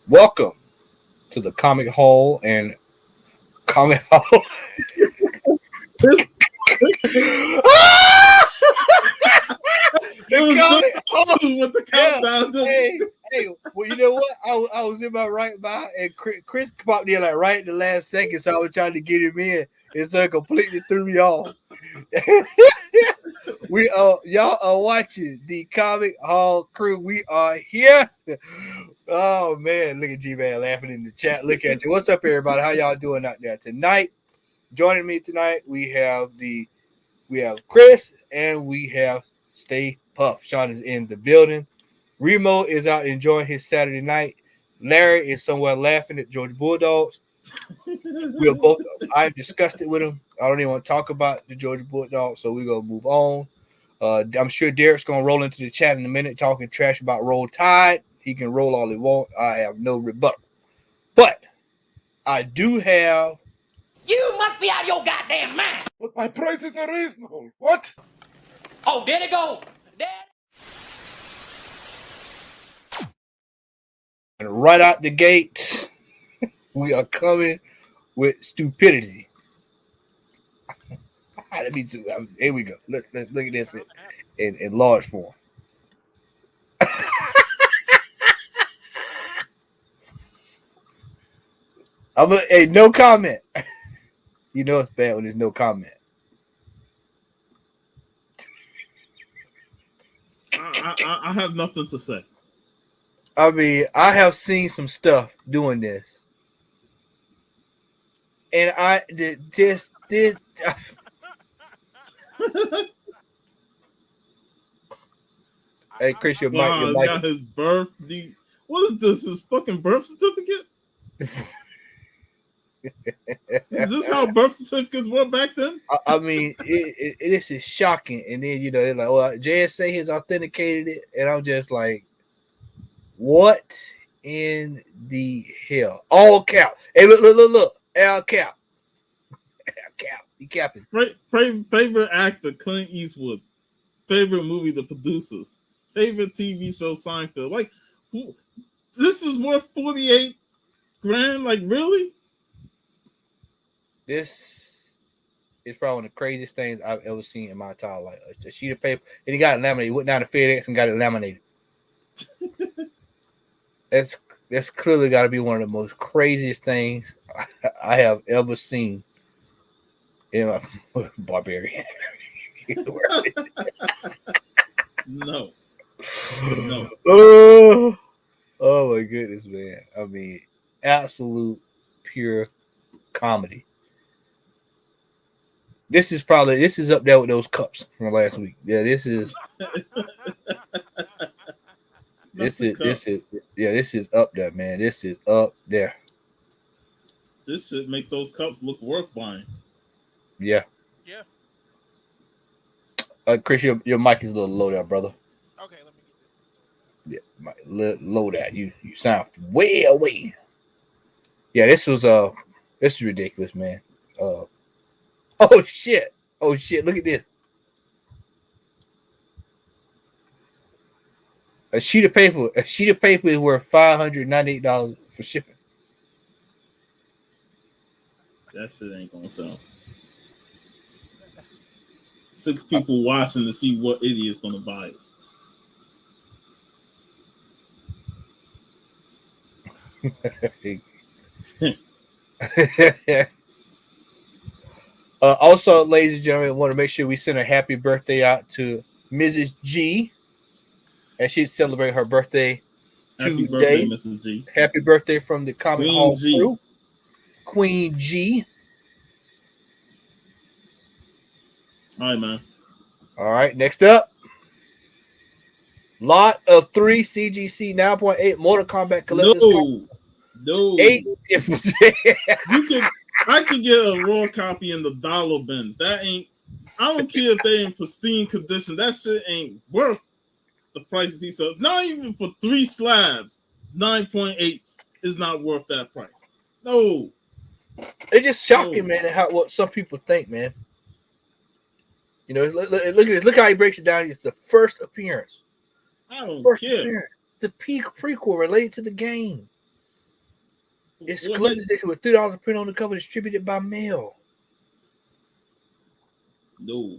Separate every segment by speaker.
Speaker 1: Welcome to the Comic Hall and Comic Hall.
Speaker 2: This,
Speaker 1: The
Speaker 2: it was
Speaker 1: Comic
Speaker 2: just
Speaker 1: Hall.
Speaker 2: two with the
Speaker 1: Yeah.
Speaker 2: countdown.
Speaker 1: Hey, well, you know what? I was in my right by, and Chris popped in like right in the last second, so I was trying to get him in, and so it completely threw me off. Y'all are watching the Comic Hall crew. We are here. Oh man, look at G Man laughing in the chat. Look at you. What's up, everybody? How y'all doing out there tonight? Joining me tonight, we have Chris and we have Stay Puff. Sean is in the building. Remo is out enjoying his Saturday night. Larry is somewhere laughing at Georgia Bulldogs. We are both. I'm disgusted with him. I don't even want to talk about the Georgia Bulldogs, so we're gonna move on. I'm sure Derek's gonna roll into the chat in a minute, talking trash about Roll Tide. He can roll all he wants. I have no rebuttal, but I do have.
Speaker 3: You must be out of your goddamn mind.
Speaker 4: But my prices are reasonable. What?
Speaker 3: Oh, there they go. There.
Speaker 1: And right out the gate, we are coming with stupidity. Let me see. Here we go. Let's look at this in large form. Hey, no comment. You know it's bad when there's no comment.
Speaker 2: I have nothing to say.
Speaker 1: I mean, I have seen some stuff doing this, and I did just did. Hey, Chris, your
Speaker 2: Wow,
Speaker 1: mic.
Speaker 2: he's got his birth. What is this? His fucking birth certificate? Is this how birth certificates were back then?
Speaker 1: I mean, this is shocking. And then they're like, "Well, JSA has authenticated it," and I'm just like, "What in the hell?" All cap. Hey, look, all cap. Cap. He capping.
Speaker 2: Favorite actor, Clint Eastwood. Favorite movie, The Producers. Favorite TV show, Seinfeld. Like, this is worth 48 grand? Like, really?
Speaker 1: This is probably one of the craziest things I've ever seen in my entire life. A sheet of paper, and he got it laminated. He went down to FedEx and got it laminated. That's clearly got to be one of the most craziest things I have ever seen in my barbarian.
Speaker 2: No.
Speaker 1: Oh my goodness, man. I mean, absolute pure comedy. This is up there with those cups from last week. Yeah, this is up there, man. This is up there.
Speaker 2: This shit makes those cups look worth buying.
Speaker 1: Yeah.
Speaker 5: Yeah.
Speaker 1: Chris, your mic is a little low there, brother.
Speaker 5: Okay, let me get this.
Speaker 1: Yeah, low that. You sound way away. Yeah, this is ridiculous, man. Oh shit. Look at this. A sheet of paper is worth $598 for shipping.
Speaker 2: That shit ain't gonna sell. 6 people watching to see what idiot's gonna buy
Speaker 1: it. Also, ladies and gentlemen, I want to make sure we send a happy birthday out to Mrs. G, as she's celebrating her birthday
Speaker 2: Happy
Speaker 1: today.
Speaker 2: birthday, Mrs. G.
Speaker 1: Happy birthday from the Comic
Speaker 2: Queen
Speaker 1: Hall
Speaker 2: G.
Speaker 1: crew. Queen G.
Speaker 2: All right, man.
Speaker 1: All right, next up. Lot of 3 CGC 9.8 Mortal Kombat collectors.
Speaker 2: No.
Speaker 1: 8 different.
Speaker 2: I could get a raw copy in the dollar bins. That ain't. I don't care if they in pristine condition. That shit ain't worth the prices he sold. Not even for 3 slabs. 9.8 is not worth that price. No.
Speaker 1: It's just shocking, man, what some people think, man. Look at this. Look how he breaks it down. It's the first appearance.
Speaker 2: I don't
Speaker 1: First
Speaker 2: care.
Speaker 1: appearance. It's the peak prequel related to the game. It's
Speaker 2: What
Speaker 1: collector's
Speaker 2: hit?
Speaker 1: edition with $3 print on the cover, distributed by mail.
Speaker 2: No.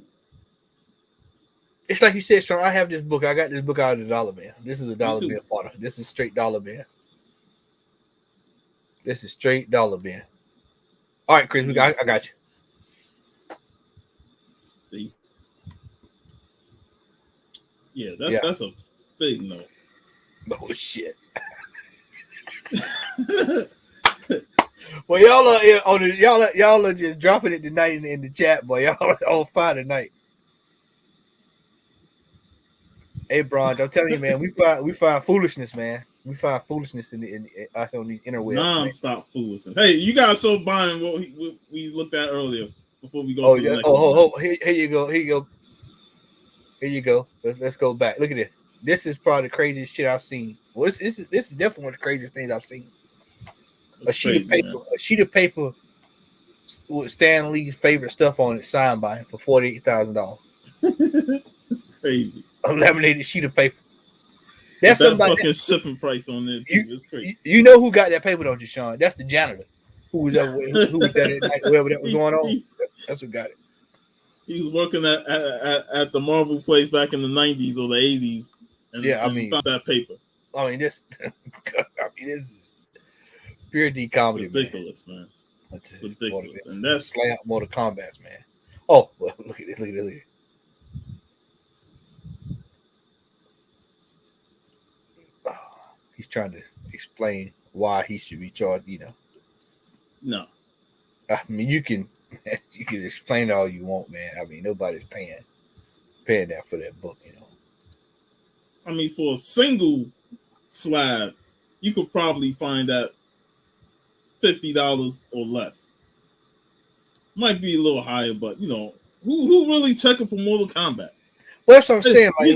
Speaker 1: It's like you said, Sean. I have this book. I got this book out of the Dollar Man. This is a Dollar
Speaker 2: too.
Speaker 1: Bill order. This is straight Dollar Man. This is straight Dollar Man. All right, Chris, I got you.
Speaker 2: See? Yeah, that's a big no.
Speaker 1: Oh shit. Well, y'all are just dropping it tonight in the chat, boy. Y'all are on fire tonight. Hey, Bron, I'm telling you, man, we find foolishness, man. We find foolishness out on the interwebs.
Speaker 2: Non-stop foolishness. Hey, you guys so buying what we looked at earlier before we go
Speaker 1: Oh
Speaker 2: to
Speaker 1: yeah.
Speaker 2: the next one.
Speaker 1: Here you go. Here you go. Let's go back. Look at this. This is probably the craziest shit I've seen. Well, this is definitely one of the craziest things I've seen.
Speaker 2: That's
Speaker 1: A sheet of paper with Stan Lee's favorite stuff on it, signed by him for $48,000.
Speaker 2: It's crazy.
Speaker 1: A laminated sheet of paper.
Speaker 2: That's
Speaker 1: That's somebody.
Speaker 2: fucking shipping price on there too. It's crazy.
Speaker 1: You know who got that paper, don't you, Sean? That's the janitor who was there at night, wherever that was going on. That's who got it.
Speaker 2: He was working at the Marvel place back in the 90s or the 80s. And, found that paper.
Speaker 1: I mean, this is pure D comedy.
Speaker 2: Ridiculous, man. Ridiculous. And that's
Speaker 1: Slay out Mortal Kombat, man. Oh, well, look at this. Look at this. He's trying to explain why he should be charged,
Speaker 2: No.
Speaker 1: I mean, you can explain it all you want, man. I mean, nobody's paying that for that book,
Speaker 2: I mean, for a single slab, you could probably find that $50 or less. Might be a little higher, but who really checking for Mortal Kombat?
Speaker 1: Well, that's what I'm saying.
Speaker 2: We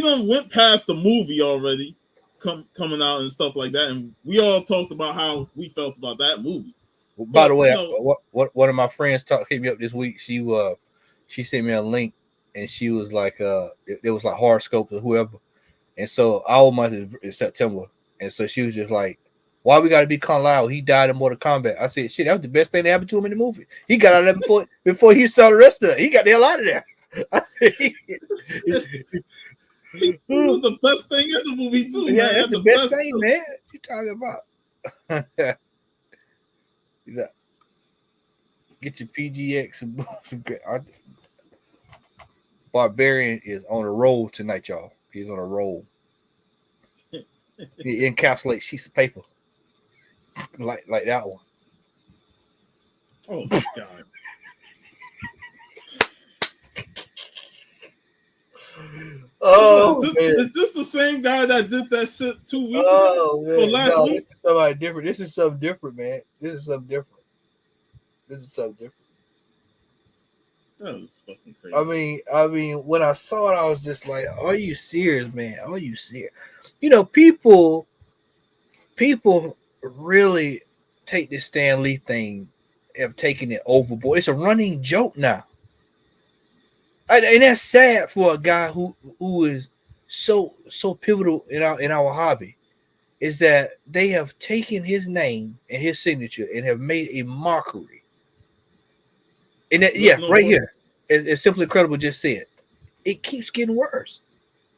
Speaker 2: done went past the movie already, coming out and stuff like that, and we all talked about how we felt about that movie.
Speaker 1: By the way, one of my friends hit me up this week. She sent me a link, and she was like, it was like horoscopes or whoever, and so our month is September, and so she was just like, why we got to be Kung Lao? He died in Mortal Kombat. I said, shit, that was the best thing that happened to him in the movie. He got out of there before he saw the rest of it. He got the hell out of there. I said,
Speaker 2: it was the best thing in the movie too.
Speaker 1: Yeah,
Speaker 2: man.
Speaker 1: that's the best thing, man. What you talking about? Get your PGX and Barbarian is on a roll tonight, y'all. He's on a roll. He encapsulates sheets of paper like that one.
Speaker 2: Oh my god.
Speaker 1: Oh,
Speaker 2: is this the same guy that did that shit 2 weeks ago?
Speaker 1: Man.
Speaker 2: Or last week?
Speaker 1: This is somebody different. This is something different, man. This is something different.
Speaker 2: That was fucking crazy.
Speaker 1: I mean, when I saw it, I was just like, "Are you serious, man? Are you serious?" People really take this Stan Lee thing, have taken it overboard. It's a running joke now. And that's sad for a guy who is so pivotal in our hobby, is that they have taken his name and his signature and have made a mockery. And that, here, it's Simply Incredible just said, it keeps getting worse.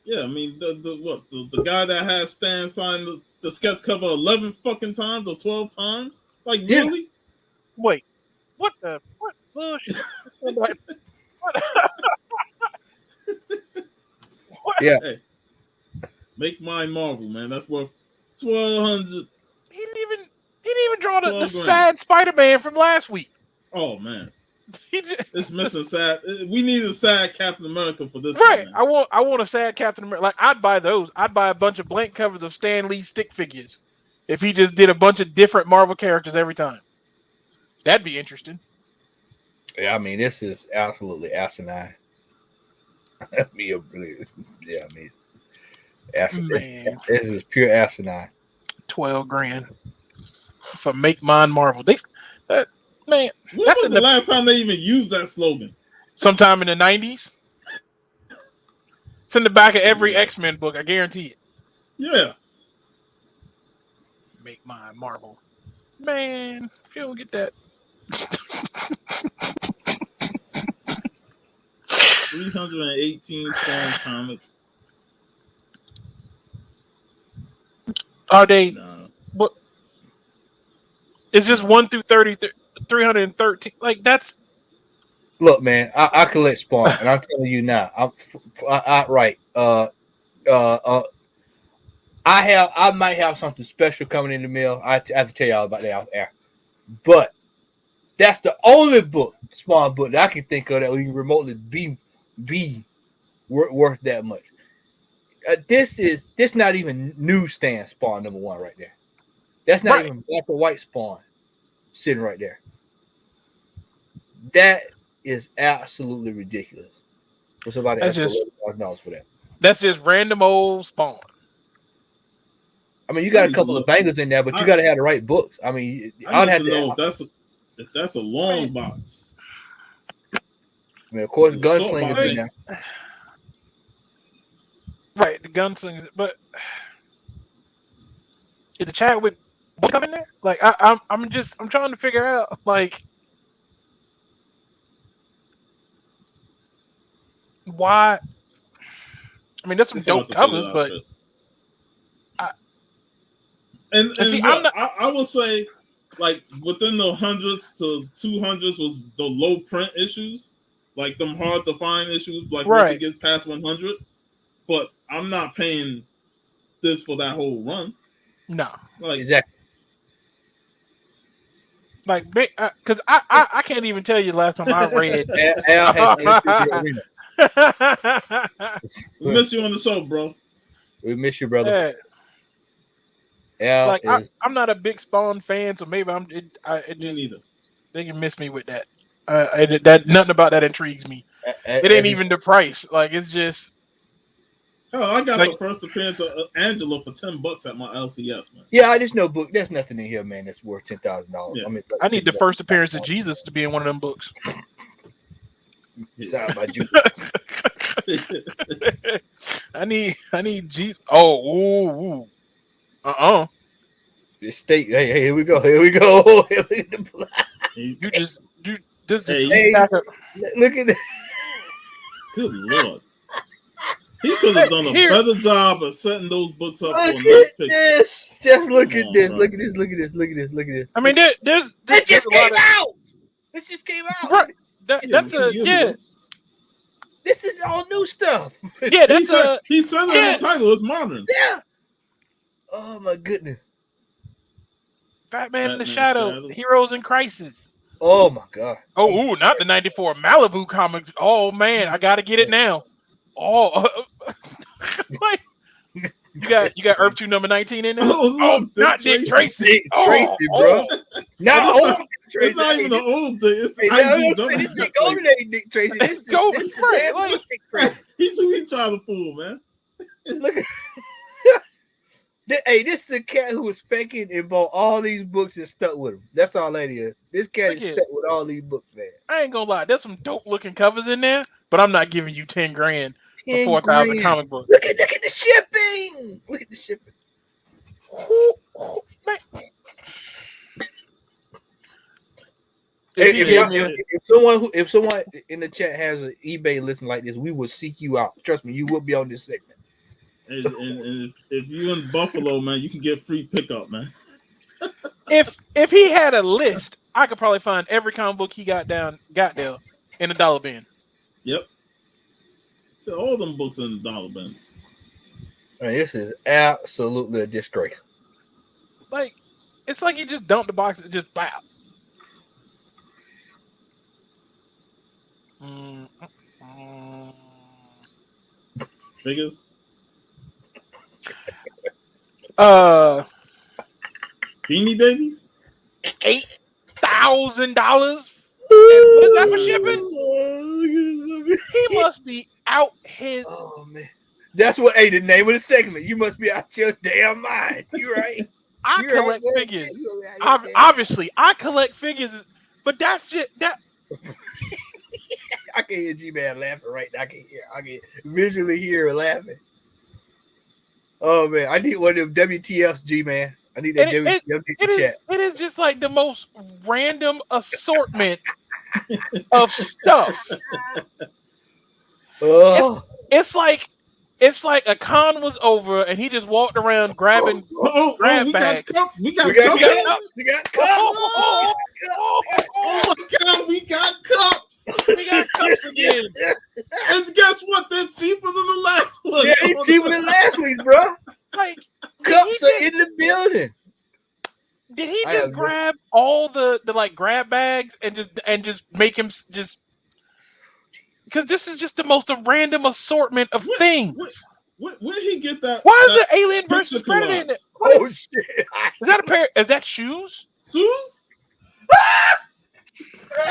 Speaker 2: Yeah, I mean the guy that has Stan sign the sketch cover 11 fucking times or 12 times, like really?
Speaker 5: Wait, what bullshit? What?
Speaker 1: Yeah.
Speaker 2: Hey, make mine Marvel, man. That's worth $1,200.
Speaker 5: He didn't even draw the sad Spider-Man from last week.
Speaker 2: Oh man, it's missing sad. We need a sad Captain America for this.
Speaker 5: Right.
Speaker 2: One,
Speaker 5: I want a sad Captain America. Like, I'd buy those. I'd buy a bunch of blank covers of Stan Lee stick figures if he just did a bunch of different Marvel characters every time. That'd be interesting.
Speaker 1: Yeah, I mean, this is absolutely asinine. This is pure asinine.
Speaker 5: 12 grand for Make Mine Marvel.
Speaker 2: When was the last time they even used that slogan?
Speaker 5: Sometime in the 90s. It's in the back of every X-Men book. I guarantee it.
Speaker 2: Yeah.
Speaker 5: make mine Marvel. Man, if you don't get that.
Speaker 2: 318 Spawn comics.
Speaker 5: Are they?
Speaker 2: Nah.
Speaker 5: What? It's just 1 through 30, 313. Like that's.
Speaker 1: Look, man, I collect Spawn, and I'm telling you now, right. I might have something special coming in the mail. I have to tell y'all about that out there. But that's the only Spawn book that I can think of that would even remotely be worth that much. This not even newsstand Spawn #1 right there. That's not even black or white Spawn sitting right there. That is absolutely ridiculous. For somebody
Speaker 5: That's
Speaker 1: asking
Speaker 5: just
Speaker 1: $11,000 for that.
Speaker 5: That's just random old Spawn.
Speaker 1: I mean, you got a couple of bangers in there, but you got to have the right books. I mean,
Speaker 2: I need to know if that's a long box.
Speaker 1: I mean, of course, Gunslingers in there.
Speaker 5: Right, the Gunslingers, but is the Chadwick book come in there? Like, I'm trying to figure out, like, why. I mean, there's some dope covers, but
Speaker 2: see, I would say, like, within the hundreds to 200s was the low print issues, like them hard to find issues, like once it gets past 100. But I'm not paying this for that whole run.
Speaker 5: No,
Speaker 1: like exactly.
Speaker 5: Like, because I can't even tell you the last time I read.
Speaker 2: We miss you on the show, bro.
Speaker 1: We miss you, brother. Yeah,
Speaker 5: like I'm not a big Spawn fan, so maybe
Speaker 2: Me neither.
Speaker 5: They can miss me with that. That nothing about that intrigues me. It ain't even the price. Like, it's just.
Speaker 2: Oh, I got the first appearance of Angela for $10 at my LCS, man.
Speaker 1: Yeah, I just know book. There's nothing in here, man, that's worth $10,000.
Speaker 2: Yeah.
Speaker 1: I mean,
Speaker 5: I need the first appearance of Jesus to be in one of them books.
Speaker 1: Signed by Judas.
Speaker 5: I need Jesus. Oh,
Speaker 1: The state. Hey, here we go. Here we go.
Speaker 5: You just stack up.
Speaker 1: Look at that.
Speaker 2: Good Lord. He could have done a better job of setting those books up for a nice picture.
Speaker 1: This. Just look at this. Look at this. Look at this. Look at this. Look at this.
Speaker 5: I mean, there's
Speaker 1: that just came out. This just came out.
Speaker 5: Right. That's a yeah.
Speaker 1: This is all new stuff.
Speaker 5: Yeah, that's
Speaker 2: he said it in the title. It's modern.
Speaker 1: Yeah. Oh my goodness.
Speaker 5: Batman in the Shadow. Heroes in Crisis.
Speaker 1: Oh my god.
Speaker 5: Oh, not the '94 Malibu comics. Oh man, I gotta get it now. Oh, like, you got Earth 2 #19 in there?
Speaker 2: Oh,
Speaker 5: not Dick Tracy.
Speaker 1: Dick Tracy, bro.
Speaker 2: It's not even an old Dick. It's
Speaker 1: the golden age Dick Tracy.
Speaker 5: This golden friend.
Speaker 2: He trying to fool, man.
Speaker 1: Look at. Hey, this is a cat who was spanking and bought all these books and stuck with him. That's all that is. This cat is stuck with all these books, man.
Speaker 5: I ain't gonna lie. There's some dope looking covers in there, but I'm not giving you 10 grand for 4,000 comic books.
Speaker 1: Look at the shipping. Look at the shipping. If someone in the chat has an eBay listing like this, we will seek you out. Trust me, you will be on this segment.
Speaker 2: And if you in Buffalo, man, you can get free pickup, man.
Speaker 5: If he had a list, I could probably find every comic book he got there in the dollar bin.
Speaker 2: Yep. So all them books in the dollar bins.
Speaker 1: I mean, this is absolutely a disgrace.
Speaker 5: Like, it's like you just dumped the box and just bow.
Speaker 2: Figures? Beanie Babies?
Speaker 5: $8,000? What is that for shipping? He must be out his.
Speaker 1: Oh man, that's what. Hey, the name of the segment. You must be out your damn mind. You right?
Speaker 5: I collect figures. Obviously, I collect figures, but that's just that.
Speaker 1: I can hear G-Man laughing right now. I can visually hear her laughing. Oh man, I need one of them WTFs, G-Man. I need that
Speaker 5: it
Speaker 1: chat.
Speaker 5: is just like the most random assortment of stuff.
Speaker 1: Oh,
Speaker 5: It's like a con was over and he just walked around grabbing grab
Speaker 2: we
Speaker 5: bags.
Speaker 2: got cups. We got
Speaker 1: we got
Speaker 2: cups.
Speaker 1: cups. We got cups.
Speaker 5: Oh,
Speaker 2: Oh my God, we got cups.
Speaker 5: we got cups again.
Speaker 2: And guess what? They're cheaper than the last one.
Speaker 1: Yeah, he's cheaper than last week, bro.
Speaker 5: Like
Speaker 1: Cups are in the building.
Speaker 5: did he just grab all the like grab bags and just make him just because this is just the most random assortment of things.
Speaker 2: Where did he get that?
Speaker 5: Why is the Alien versus Predator in it?
Speaker 1: Oh shit!
Speaker 5: Is that a pair? Is that shoes?
Speaker 2: Shoes?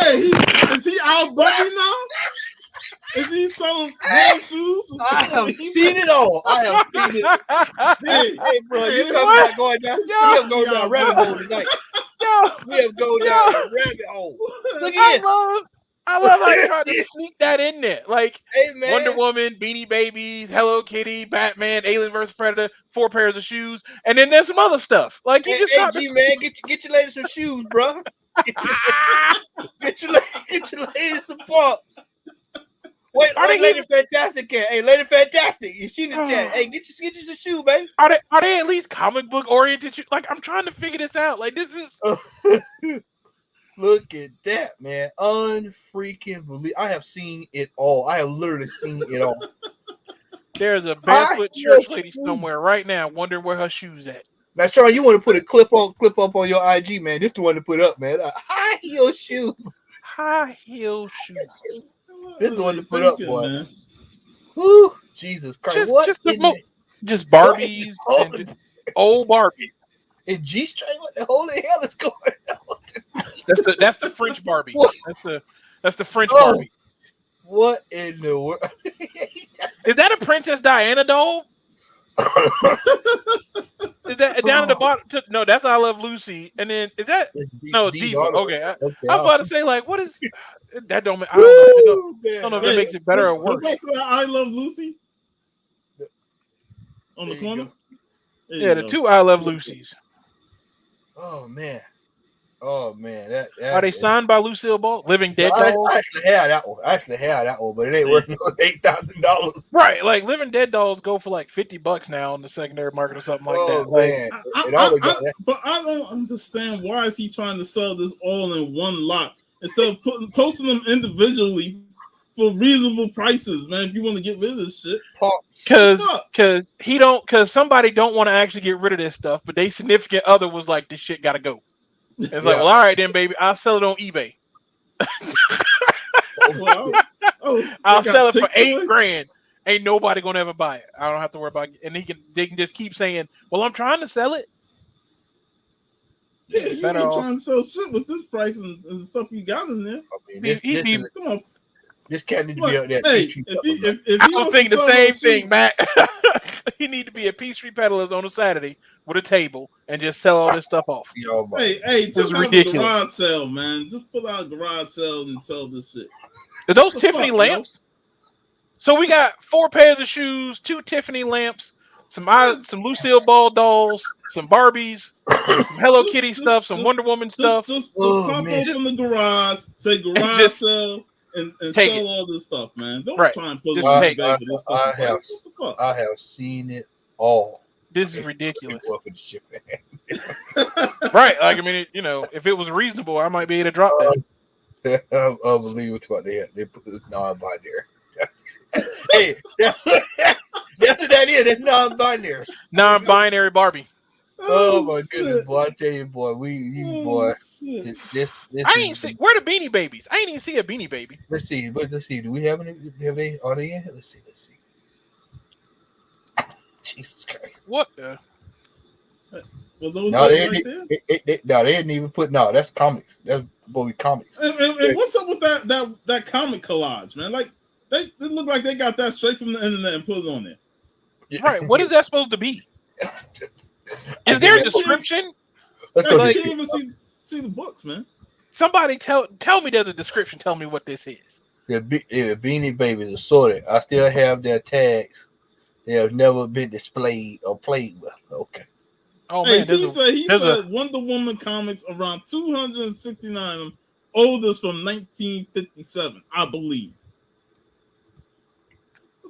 Speaker 2: Hey, is he Al Bundy now? Is he selling more shoes?
Speaker 1: I have seen it all. I have seen it. Hey, bro, you talking about going down? We have gone down a rabbit hole tonight. We have gone down a rabbit hole. Look at this.
Speaker 5: I love how you tried to sneak that in there. Like
Speaker 1: Hey, man.
Speaker 5: Wonder Woman, Beanie Babies, Hello Kitty, Batman, Alien vs. Predator, 4 pairs of shoes, and then there's some other stuff. Like you just tried
Speaker 1: G, man, get your ladies some shoes, bro. Get your ladies some pumps. Wait, Lady Fantastic cat. Hey, Lady Fantastic, is she in the chat? Hey, get you some shoe, baby.
Speaker 5: Are they at least comic book oriented? Like I'm trying to figure this out. Like this is.
Speaker 1: Look at that, man. Unfreaking believe. I have seen it all. I have literally seen it all.
Speaker 5: There's a barefoot church lady somewhere right now wondering where her shoes at.
Speaker 1: Now, Sean, you want to put a clip up on your IG, man. This is the one to put up, man. A high heel shoe.
Speaker 5: High heel shoes.
Speaker 1: This is the one to put up, boy.
Speaker 2: Man.
Speaker 1: Whew, Jesus Christ.
Speaker 5: Just Barbies and old Barbies.
Speaker 1: And G-string, what the holy hell is going on?
Speaker 5: That's the French Barbie. That's the French Barbie.
Speaker 1: What in the world?
Speaker 5: Is that a Princess Diana doll? Is that down at the bottom? No, that's I Love Lucy. And then is that no Diva? Okay, I was about to say like, what is that? I don't know if that makes it better or worse.
Speaker 2: Back to that I Love Lucy on the corner.
Speaker 5: Yeah, the 2 I Love Lucy's.
Speaker 1: Oh man. That
Speaker 5: Are they signed by Lucille Ball? Living Dead dolls?
Speaker 1: I actually had that one, but it ain't worth no $8,000.
Speaker 5: Right, like Living Dead dolls go for like $50 now on the secondary market or something like that.
Speaker 1: Man.
Speaker 2: But I don't understand why is he trying to sell this all in one lot instead of posting them individually for reasonable prices, man. If you want to get rid of this shit,
Speaker 5: because somebody don't want to actually get rid of this stuff, but they significant other was like, this shit gotta go. It's like, well, all right then, baby, I'll sell it on eBay. I'll sell it for $8,000. Ain't nobody gonna ever buy it. I don't have to worry about it. And they can just keep saying, well, I'm trying to sell it.
Speaker 2: Yeah, you ain't trying to sell shit with this price and stuff you got in there.
Speaker 1: I mean, come on. This cat need to be out there.
Speaker 2: Hey, if
Speaker 5: I was thinking the same thing, Matt. He need to be at Peachtree Peddlers on a Saturday with a table and just sell all this stuff off.
Speaker 2: Hey, just have a garage sale, man. Just pull out a garage sale and sell this shit.
Speaker 5: Are those Tiffany lamps? So we got 4 pairs of shoes, 2 Tiffany lamps, some Lucille Ball dolls, some Barbies, some Hello Kitty stuff, some Wonder Woman stuff.
Speaker 2: Just pop open the garage, say garage sale. And sell all this stuff, man. Don't try and put it on this
Speaker 1: I have seen it all.
Speaker 5: This is ridiculous. Right. Like, I mean, if it was reasonable, I might be able to drop that.
Speaker 1: I believe it's what they put this non-binary. Hey, that's what that is. That's non-binary.
Speaker 5: Non-binary Barbie.
Speaker 1: Oh my goodness, boy! I tell you, boy, this
Speaker 5: I ain't see where the Beanie Babies. I ain't even see a Beanie Baby.
Speaker 1: Let's see. Do we have any? Are they in? Let's see. Jesus Christ!
Speaker 5: What the?
Speaker 2: Well, those
Speaker 1: no, they didn't even put. No, that's comics. That's boy comics.
Speaker 2: And what's up with that comic collage, man? Like they look like they got that straight from the internet and put it on there.
Speaker 5: Yeah. Right. What is that supposed to be? Is there a description?
Speaker 2: You can't even see the books, man.
Speaker 5: Somebody tell me there's a description. Tell me what this is.
Speaker 1: The Beanie Babies assorted. I still have their tags. They have never been displayed or played with. Okay.
Speaker 5: Oh
Speaker 2: Hey,
Speaker 5: man,
Speaker 2: he
Speaker 5: there's a
Speaker 2: said Wonder Woman comics around 269 of them, oldest from 1957, I believe.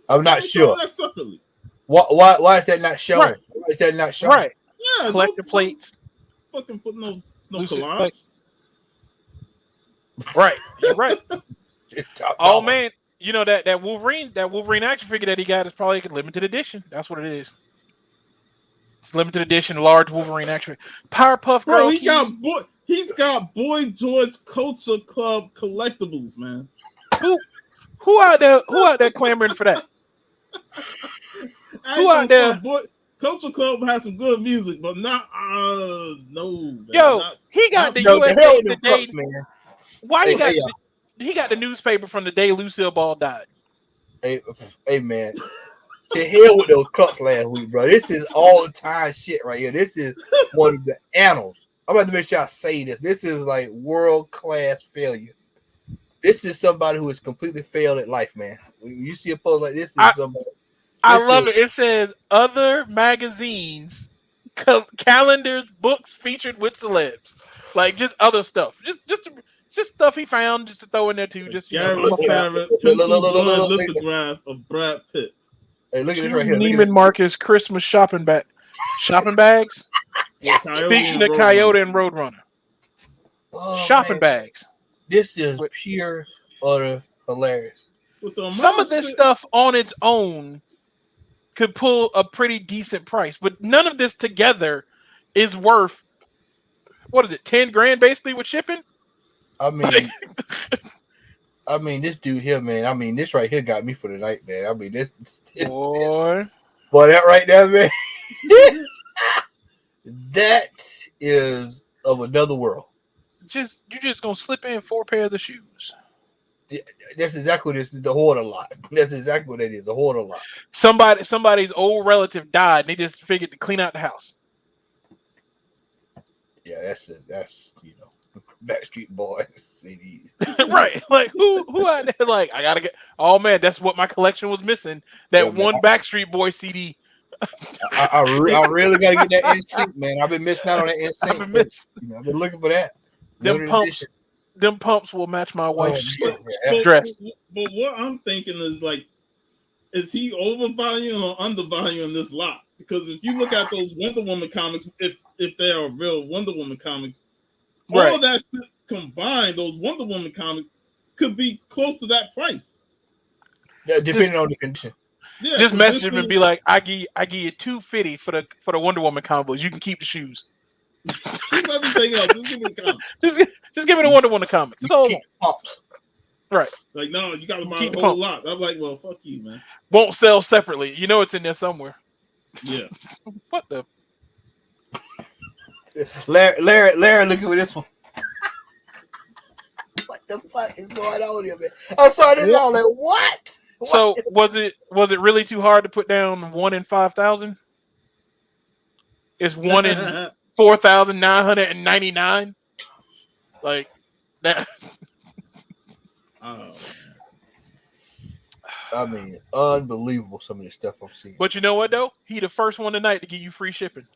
Speaker 1: I'm not sure.
Speaker 2: That separately.
Speaker 1: Why is that not shown?
Speaker 5: Right.
Speaker 1: Why is that not shown?
Speaker 5: right
Speaker 2: Yeah,
Speaker 5: collector
Speaker 2: don't
Speaker 5: plates.
Speaker 2: fucking put no
Speaker 5: Lucid
Speaker 2: collage.
Speaker 5: plate. Right, you're right.
Speaker 1: Top
Speaker 5: Oh
Speaker 1: dollar.
Speaker 5: man, you know that Wolverine action figure that he got is probably a limited edition. That's what it is. It's limited edition, large Wolverine action. Powerpuff Girl.
Speaker 2: Bro, he's got Boy George Culture Club collectibles, man.
Speaker 5: Who out there clamoring for that? Who out there?
Speaker 2: Boy, Culture Club has some good music, but not no. Man,
Speaker 5: Yo, he got the
Speaker 1: No, the hell
Speaker 5: USA
Speaker 1: with them
Speaker 5: Today.
Speaker 1: cups, man.
Speaker 5: Why
Speaker 1: Hey,
Speaker 5: he got the newspaper from the day Lucille Ball died?
Speaker 1: Hey, man. To hell with those cups last week, bro. This is all the time shit right here. This is one of the annals. I'm about to make sure I say this. This is like world class failure. This is somebody who has completely failed at life, man. When you see a post like this, is somebody.
Speaker 5: I love it. It says other magazines, calendars, books featured with celebs, like just other stuff, just stuff he found just to throw in there too. Just
Speaker 2: Garrett Savage, pencil drawing lithograph of Brad Pitt.
Speaker 1: Hey, look at this right here.
Speaker 5: Neiman Marcus Christmas shopping bags, featuring a Coyote and Roadrunner. Shopping bags.
Speaker 1: This is pure, utter hilarious.
Speaker 5: Some of this stuff on its own could pull a pretty decent price, but none of this together is worth, what is it, 10 grand basically with shipping?
Speaker 1: I mean, this dude here, man. I mean, this right here got me for the night, man. I mean, this
Speaker 5: boy,
Speaker 1: that right there, man. That is of another world.
Speaker 5: You're just gonna slip in 4 pairs of shoes.
Speaker 1: Yeah, that's exactly what this is. The hoarder lot. That's exactly what it is. The hoarder lot.
Speaker 5: Somebody's old relative died, and they just figured to clean out the house.
Speaker 1: Yeah, that's Backstreet Boys CDs.
Speaker 5: Right? Like who out there? Like I gotta get. Oh man, that's what my collection was missing. That one Backstreet Boy CD.
Speaker 1: I really gotta get that NSYNC, man. I've been missing out on that NSYNC. I've been looking for that.
Speaker 5: Them pumps will match my wife's
Speaker 2: dress. But what I'm thinking is like, is he overvaluing or undervaluing this lot? Because if you look at those Wonder Woman comics, if they are real Wonder Woman comics, all of that shit combined, those Wonder Woman comics could be close to that price.
Speaker 1: Yeah, depending on the condition.
Speaker 5: Yeah, just message him and be like, I give you $250 for the Wonder Woman combos. You can keep the shoes.
Speaker 2: Keep everything else. Just give me the comics.
Speaker 5: Just give me the Wonder Woman comics. That's all. Right.
Speaker 2: Like, no, you got to buy a whole lot. I'm like, well, fuck you, man.
Speaker 5: Won't sell separately. You know it's in there somewhere.
Speaker 2: Yeah.
Speaker 5: What the?
Speaker 1: Larry, look at this one. What the fuck is going on here, man? I saw this all like, what?
Speaker 5: So was it really too hard to put down 1 in 5,000? It's 1 in 4,999. Like that.
Speaker 2: Oh.
Speaker 1: I mean, unbelievable some of the stuff I'm seeing.
Speaker 5: But you know what though? He the first one tonight to give you free shipping.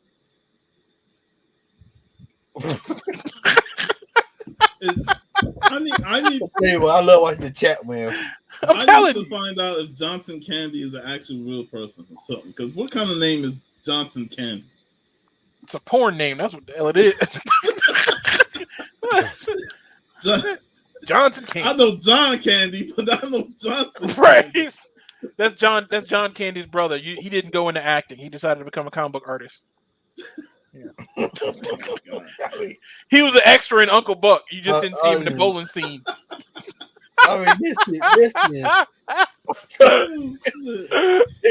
Speaker 2: I need.
Speaker 1: Hey, well, I love watching the chat, man.
Speaker 2: I need to find out if Johnson Candy is an actual real person or something. Because what kind of name is Johnson Candy?
Speaker 5: It's a porn name. That's what the hell it is. Johnson Candy.
Speaker 2: I know John Candy, but I know Johnson.
Speaker 5: Right. Candy. That's John Candy's brother. He didn't go into acting. He decided to become a comic book artist. Yeah. He was an extra in Uncle Buck. You just didn't see him in the bowling scene.
Speaker 1: I mean, this is.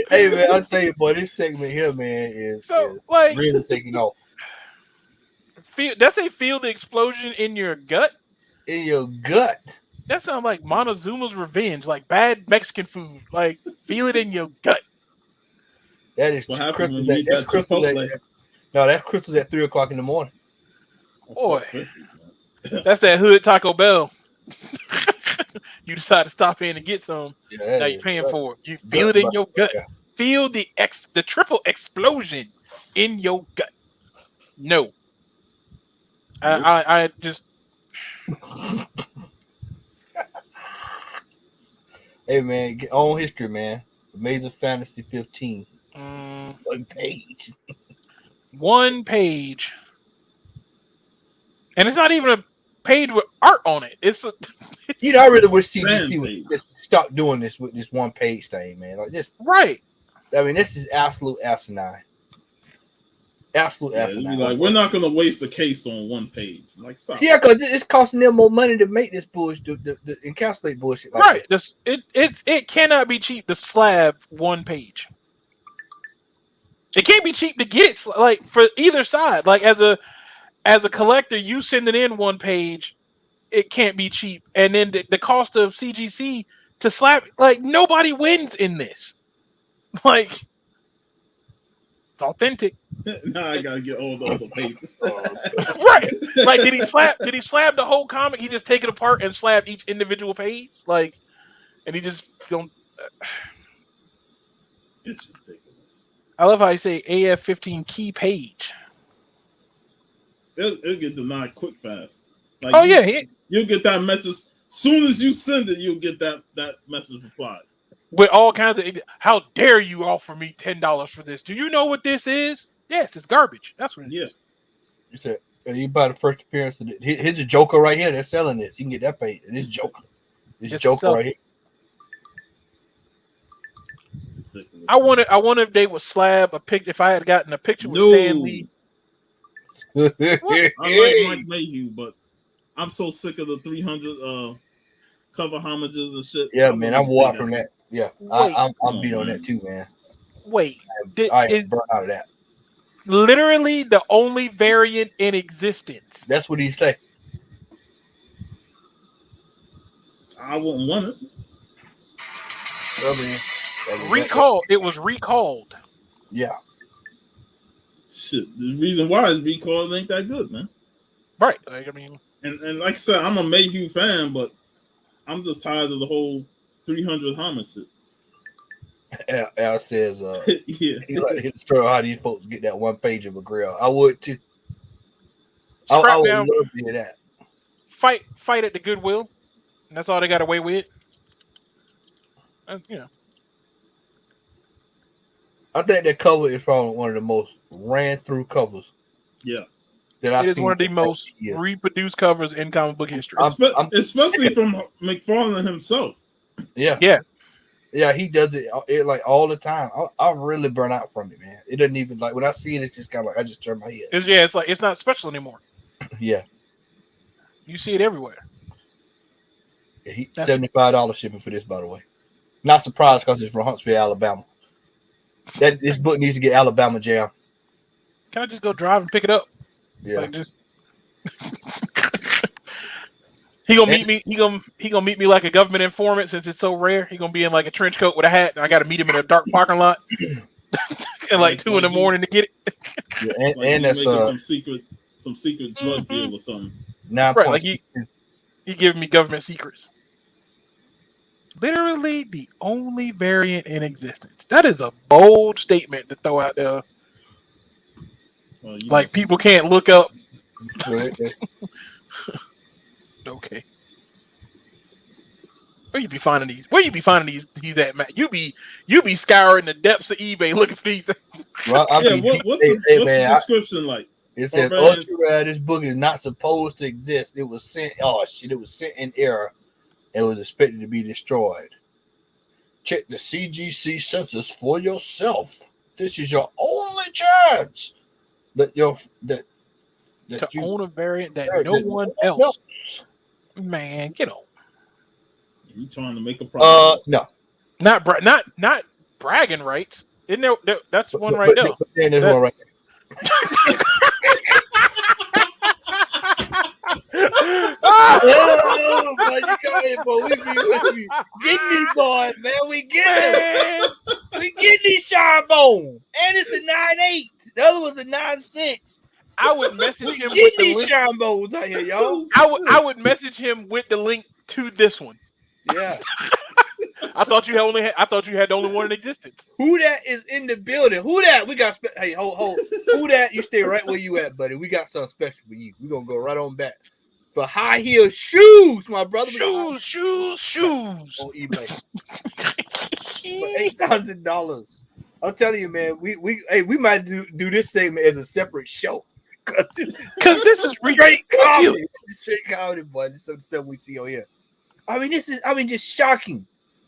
Speaker 1: Hey man, I'll tell you, boy, this segment here, man, is like really taking off.
Speaker 5: That's a feel the explosion in your gut.
Speaker 1: In your gut.
Speaker 5: That sounds like Montezuma's Revenge, like bad Mexican food. Like feel it in your gut.
Speaker 1: That is
Speaker 2: what happens when you eat that Chipotle.
Speaker 1: No, that's crystals at 3:00 in the morning.
Speaker 5: Boy, that's that hood Taco Bell. You decide to stop in and get some. Yeah, now you're paying for it. You feel it in your gut. Yeah. Feel the triple explosion in your gut. No. I just.
Speaker 1: Hey man, get on history, man. Amazing Fantasy 15. 1 page.
Speaker 5: 1 page. And it's not even a page with art on it. It's a.
Speaker 1: You know, I really wish CGC
Speaker 2: Fan
Speaker 1: would
Speaker 2: page.
Speaker 1: just stop doing this with this 1 page thing, man. Like just,
Speaker 5: Right.
Speaker 1: I mean, this is absolute asinine. Absolute
Speaker 2: Yeah, it'd be
Speaker 1: asinine.
Speaker 2: like, we're not gonna waste the case on 1 page. Like, stop.
Speaker 1: Yeah, because it's costing them more money to make this bullshit, to encapsulate bullshit like
Speaker 5: Right.
Speaker 1: that.
Speaker 5: It cannot be cheap to slab 1 page. It can't be cheap to get it like for either side. Like as a collector, you send it in 1 page, it can't be cheap. And then the cost of CGC to slap, like nobody wins in this. Like it's authentic.
Speaker 2: Now I gotta get all the other pages.
Speaker 5: Right. Like did he slab the whole comic? He just take it apart and slab each individual page? Like and he just don't
Speaker 2: It's ridiculous.
Speaker 5: I love how you say AF-15 key page.
Speaker 2: It'll get denied quick fast. Like,
Speaker 5: Oh yeah,
Speaker 2: you'll get that message soon as you send it. You'll get that message replied.
Speaker 5: with all kinds of. How dare you offer me $10 for this? Do you know what this is? Yes, it's garbage. That's what it is.
Speaker 2: Yeah.
Speaker 1: You said you buy the first appearance of it. Here's a Joker right here. They're selling this. You can get that paid. This Joker. This
Speaker 5: It's
Speaker 1: Joker right here.
Speaker 2: Ridiculous.
Speaker 5: I wonder if they would slab a pic. If I had gotten a picture with Stan Lee.
Speaker 2: I like Mike Mayhew, but I'm so sick of the 300 cover homages and shit.
Speaker 1: Yeah, man, I'm wore out from that. Yeah,
Speaker 5: Wait.
Speaker 1: I'm beat on that too, man.
Speaker 5: Wait,
Speaker 1: I
Speaker 5: is
Speaker 1: burnt out of that.
Speaker 5: literally the only variant in existence.
Speaker 1: That's what he say.
Speaker 2: I wouldn't want it.
Speaker 1: Well, man,
Speaker 5: Recalled. It was recalled.
Speaker 1: Yeah.
Speaker 2: Shit. The reason why is because it ain't that good, man.
Speaker 5: Right. Like, I mean,
Speaker 2: And like I said, I'm a Mayhew fan, but I'm just tired of the whole 300 homage shit.
Speaker 1: Al says,
Speaker 2: Yeah.
Speaker 1: he like to destroy how these folks get that 1 page of McGrail. I would too. I
Speaker 5: scrap
Speaker 1: would
Speaker 5: down.
Speaker 1: love to hear that.
Speaker 5: Fight at the Goodwill. And that's all they got away with. You know.
Speaker 1: I think that cover is probably one of the most ran through covers.
Speaker 2: Yeah.
Speaker 1: That I've
Speaker 5: It is
Speaker 1: seen
Speaker 5: one of the
Speaker 1: in the
Speaker 5: most
Speaker 1: past year.
Speaker 5: reproduced covers in comic book history.
Speaker 2: Especially from McFarlane himself.
Speaker 1: Yeah.
Speaker 5: Yeah.
Speaker 1: Yeah, he does it like all the time. I really burn out from it, man. It doesn't even like when I see it, it's just kind of like I just turn my head.
Speaker 5: It's like it's not special anymore.
Speaker 1: Yeah.
Speaker 5: You see it everywhere.
Speaker 1: Yeah, $75 shipping for this, by the way. Not surprised because it's from Huntsville, Alabama. This book needs to get Alabama Jam.
Speaker 5: Can I just go drive and pick it up?
Speaker 1: Yeah.
Speaker 5: Like just he gonna meet me. He gonna meet me like a government informant since it's so rare. He gonna be in like a trench coat with a hat, and I got to meet him in a dark parking lot at like 2 in the morning to get it.
Speaker 1: Yeah,
Speaker 2: Like
Speaker 1: and that's
Speaker 2: some secret drug deal or something.
Speaker 1: 9
Speaker 5: Right,
Speaker 1: points.
Speaker 5: like he giving me government secrets. Literally the only variant in existence. That is a bold statement to throw out there. Like people can't look up. Okay. Where you be finding these? Where you be finding these at, Matt? You be scouring the depths of eBay looking for these things.
Speaker 1: Well,
Speaker 2: what's the description like?
Speaker 1: It says ultra rare. This book is not supposed to exist. It was sent. Oh shit! It was sent in error. It was expected to be destroyed. Check the CGC census for yourself. This is your only chance that you
Speaker 5: own a variant that no one else. Man, get on.
Speaker 2: You trying to make a problem?
Speaker 5: No, not bragging rights. Isn't there? That's one right there.
Speaker 1: Then there's one right there. Oh, boy, you come in, boy. We getting these boys, man. We getting them. We getting these shine bone. And it's a 9.8. The other one's a 9.6.
Speaker 5: I would message him
Speaker 1: with
Speaker 5: with
Speaker 1: these link. Shine bones out here, y'all.
Speaker 5: I would message him with the link to this one.
Speaker 1: Yeah.
Speaker 5: I thought you had the only one in existence.
Speaker 1: Who that is in the building? Who that? We got. Hey, hold. Who that? You stay right where you at, buddy. We got something special for you. We're gonna go right on back for high heel shoes, my brother.
Speaker 5: Shoes.
Speaker 1: On eBay for $8,000. I'm telling you, man. We might do this segment as a separate show
Speaker 5: because this is
Speaker 1: straight comedy. Straight comedy, boy. This is some stuff we see on here. I mean, just shocking.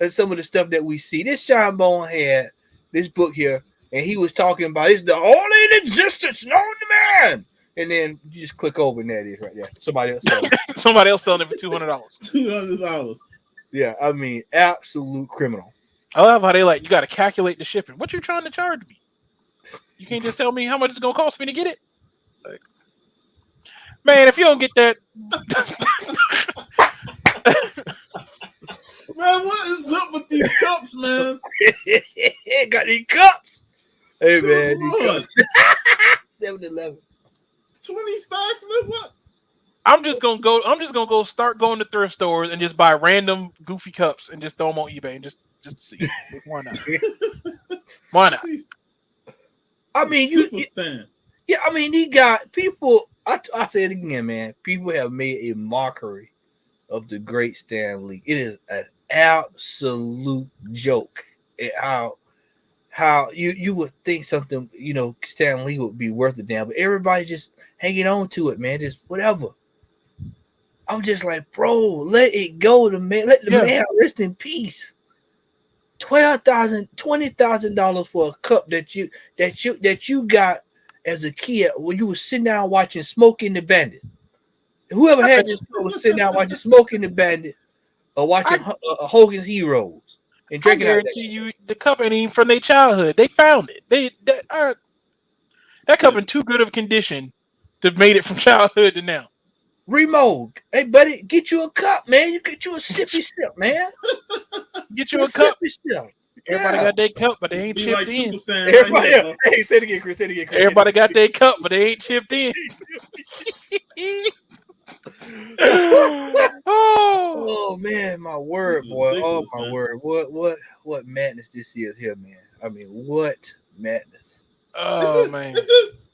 Speaker 1: Some of the stuff that we see. This Sean Bone had this book here, and he was talking about it's the only in existence known to man. And then you just click over, and there it is right there. Somebody else
Speaker 5: selling it for $200.
Speaker 2: $200.
Speaker 1: Yeah, I mean, absolute criminal.
Speaker 5: I love how they you got to calculate the shipping. What you trying to charge me? You can't just tell me how much it's gonna cost me to get it. Like, man, if you don't get that.
Speaker 2: Man, what is up with these cups, man?
Speaker 1: Got these cups. Hey,
Speaker 2: Good
Speaker 1: man,
Speaker 2: Lord.
Speaker 1: these cups. 7-Eleven.
Speaker 2: 20 stocks, man. What?
Speaker 5: I'm just gonna go start going to thrift stores and just buy random goofy cups and just throw them on eBay and just see. Why not? Why not?
Speaker 1: I mean, yeah. I mean, he got people. I say it again, man. People have made a mockery of the great Stan Lee. It is an absolute joke at how you would think something, Stan Lee would be worth a damn, but everybody just hanging on to it, man. Just whatever. I'm just like, bro, let it go. Let the man rest in peace. $20,000 for a cup that you got as a kid when you were sitting down watching Smokey and the Bandit. Whoever had this was sitting down watching Smokey and the Bandit or watching Hogan's Heroes and drinking.
Speaker 5: I guarantee you, the cup ain't even from their childhood. They found it. That cup in too good of condition to have made it from childhood to now.
Speaker 1: Remo, hey buddy, get you a cup, man. You get you a sippy sip, man.
Speaker 5: Get you a cup.
Speaker 1: Sip.
Speaker 5: Everybody got their cup, but they ain't chipped
Speaker 2: like
Speaker 5: in.
Speaker 1: Everybody, hey, say it again, Chris.
Speaker 5: Everybody got their cup, but they ain't chipped in.
Speaker 1: Oh man, my word, boy. Oh my word. What madness this is here, man. I mean, what madness.
Speaker 5: Oh man.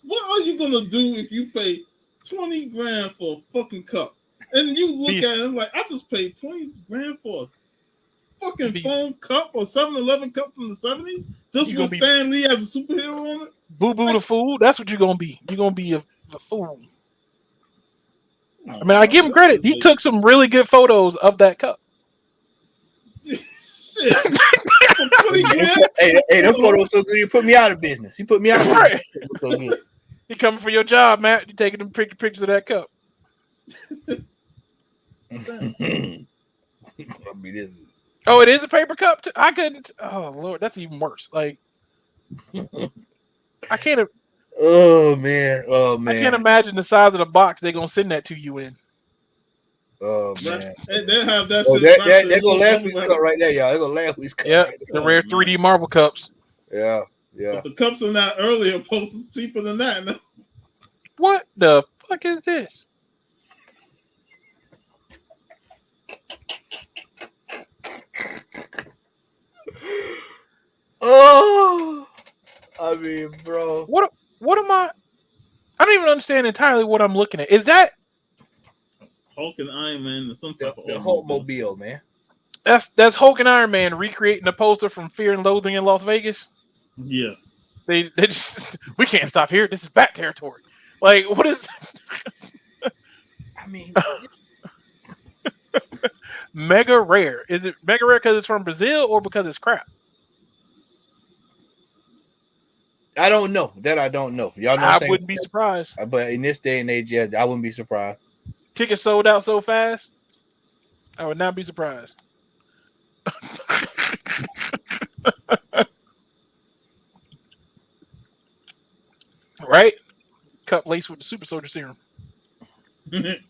Speaker 2: What are you gonna do if you pay $20,000 for a fucking cup? And you look at it like, I just paid $20,000 for a fucking phone cup or 7-Eleven cup from the 70s just with Stan Lee as a superhero on it.
Speaker 5: Boo boo the fool. That's what you're gonna be. You're gonna be a fool. I mean, I give him credit. He took some really good photos of that cup.
Speaker 2: Shit.
Speaker 1: Hey, them photos so good. You put me out of business. You put me out of business. So good.
Speaker 5: You coming for your job, Matt? You taking them pictures of that cup?
Speaker 1: I mean, this is...
Speaker 5: Oh, it is a paper cup too? I couldn't. Oh Lord, that's even worse. Like, I can't.
Speaker 1: Oh man.
Speaker 5: I can't imagine the size of the box they're gonna send that to you in.
Speaker 1: Oh man.
Speaker 2: They have that.
Speaker 1: They're gonna last week's cup right there, y'all. They're gonna last week's cup.
Speaker 5: Yeah,
Speaker 1: right
Speaker 5: the rare 3D Marvel cups.
Speaker 1: Yeah.
Speaker 2: But the cups in that earlier post is cheaper than that. No?
Speaker 5: What the fuck is this?
Speaker 1: Oh, I mean, bro.
Speaker 5: What am I? I don't even understand entirely what I'm looking at. Is that
Speaker 2: Hulk and Iron Man or some type of
Speaker 1: the Hulk mobile, man?
Speaker 5: That's Hulk and Iron Man recreating a poster from Fear and Loathing in Las Vegas.
Speaker 2: Yeah.
Speaker 5: They just, we can't stop here. This is bat territory. Like, what is?
Speaker 1: I mean,
Speaker 5: mega rare. Is it mega rare because it's from Brazil or because it's crap?
Speaker 1: I don't know. That I don't know. Y'all know.
Speaker 5: I wouldn't be surprised.
Speaker 1: But in this day and age, yeah, I wouldn't be surprised.
Speaker 5: Tickets sold out so fast. I would not be surprised. Right? Cup laced with the super soldier serum.
Speaker 2: This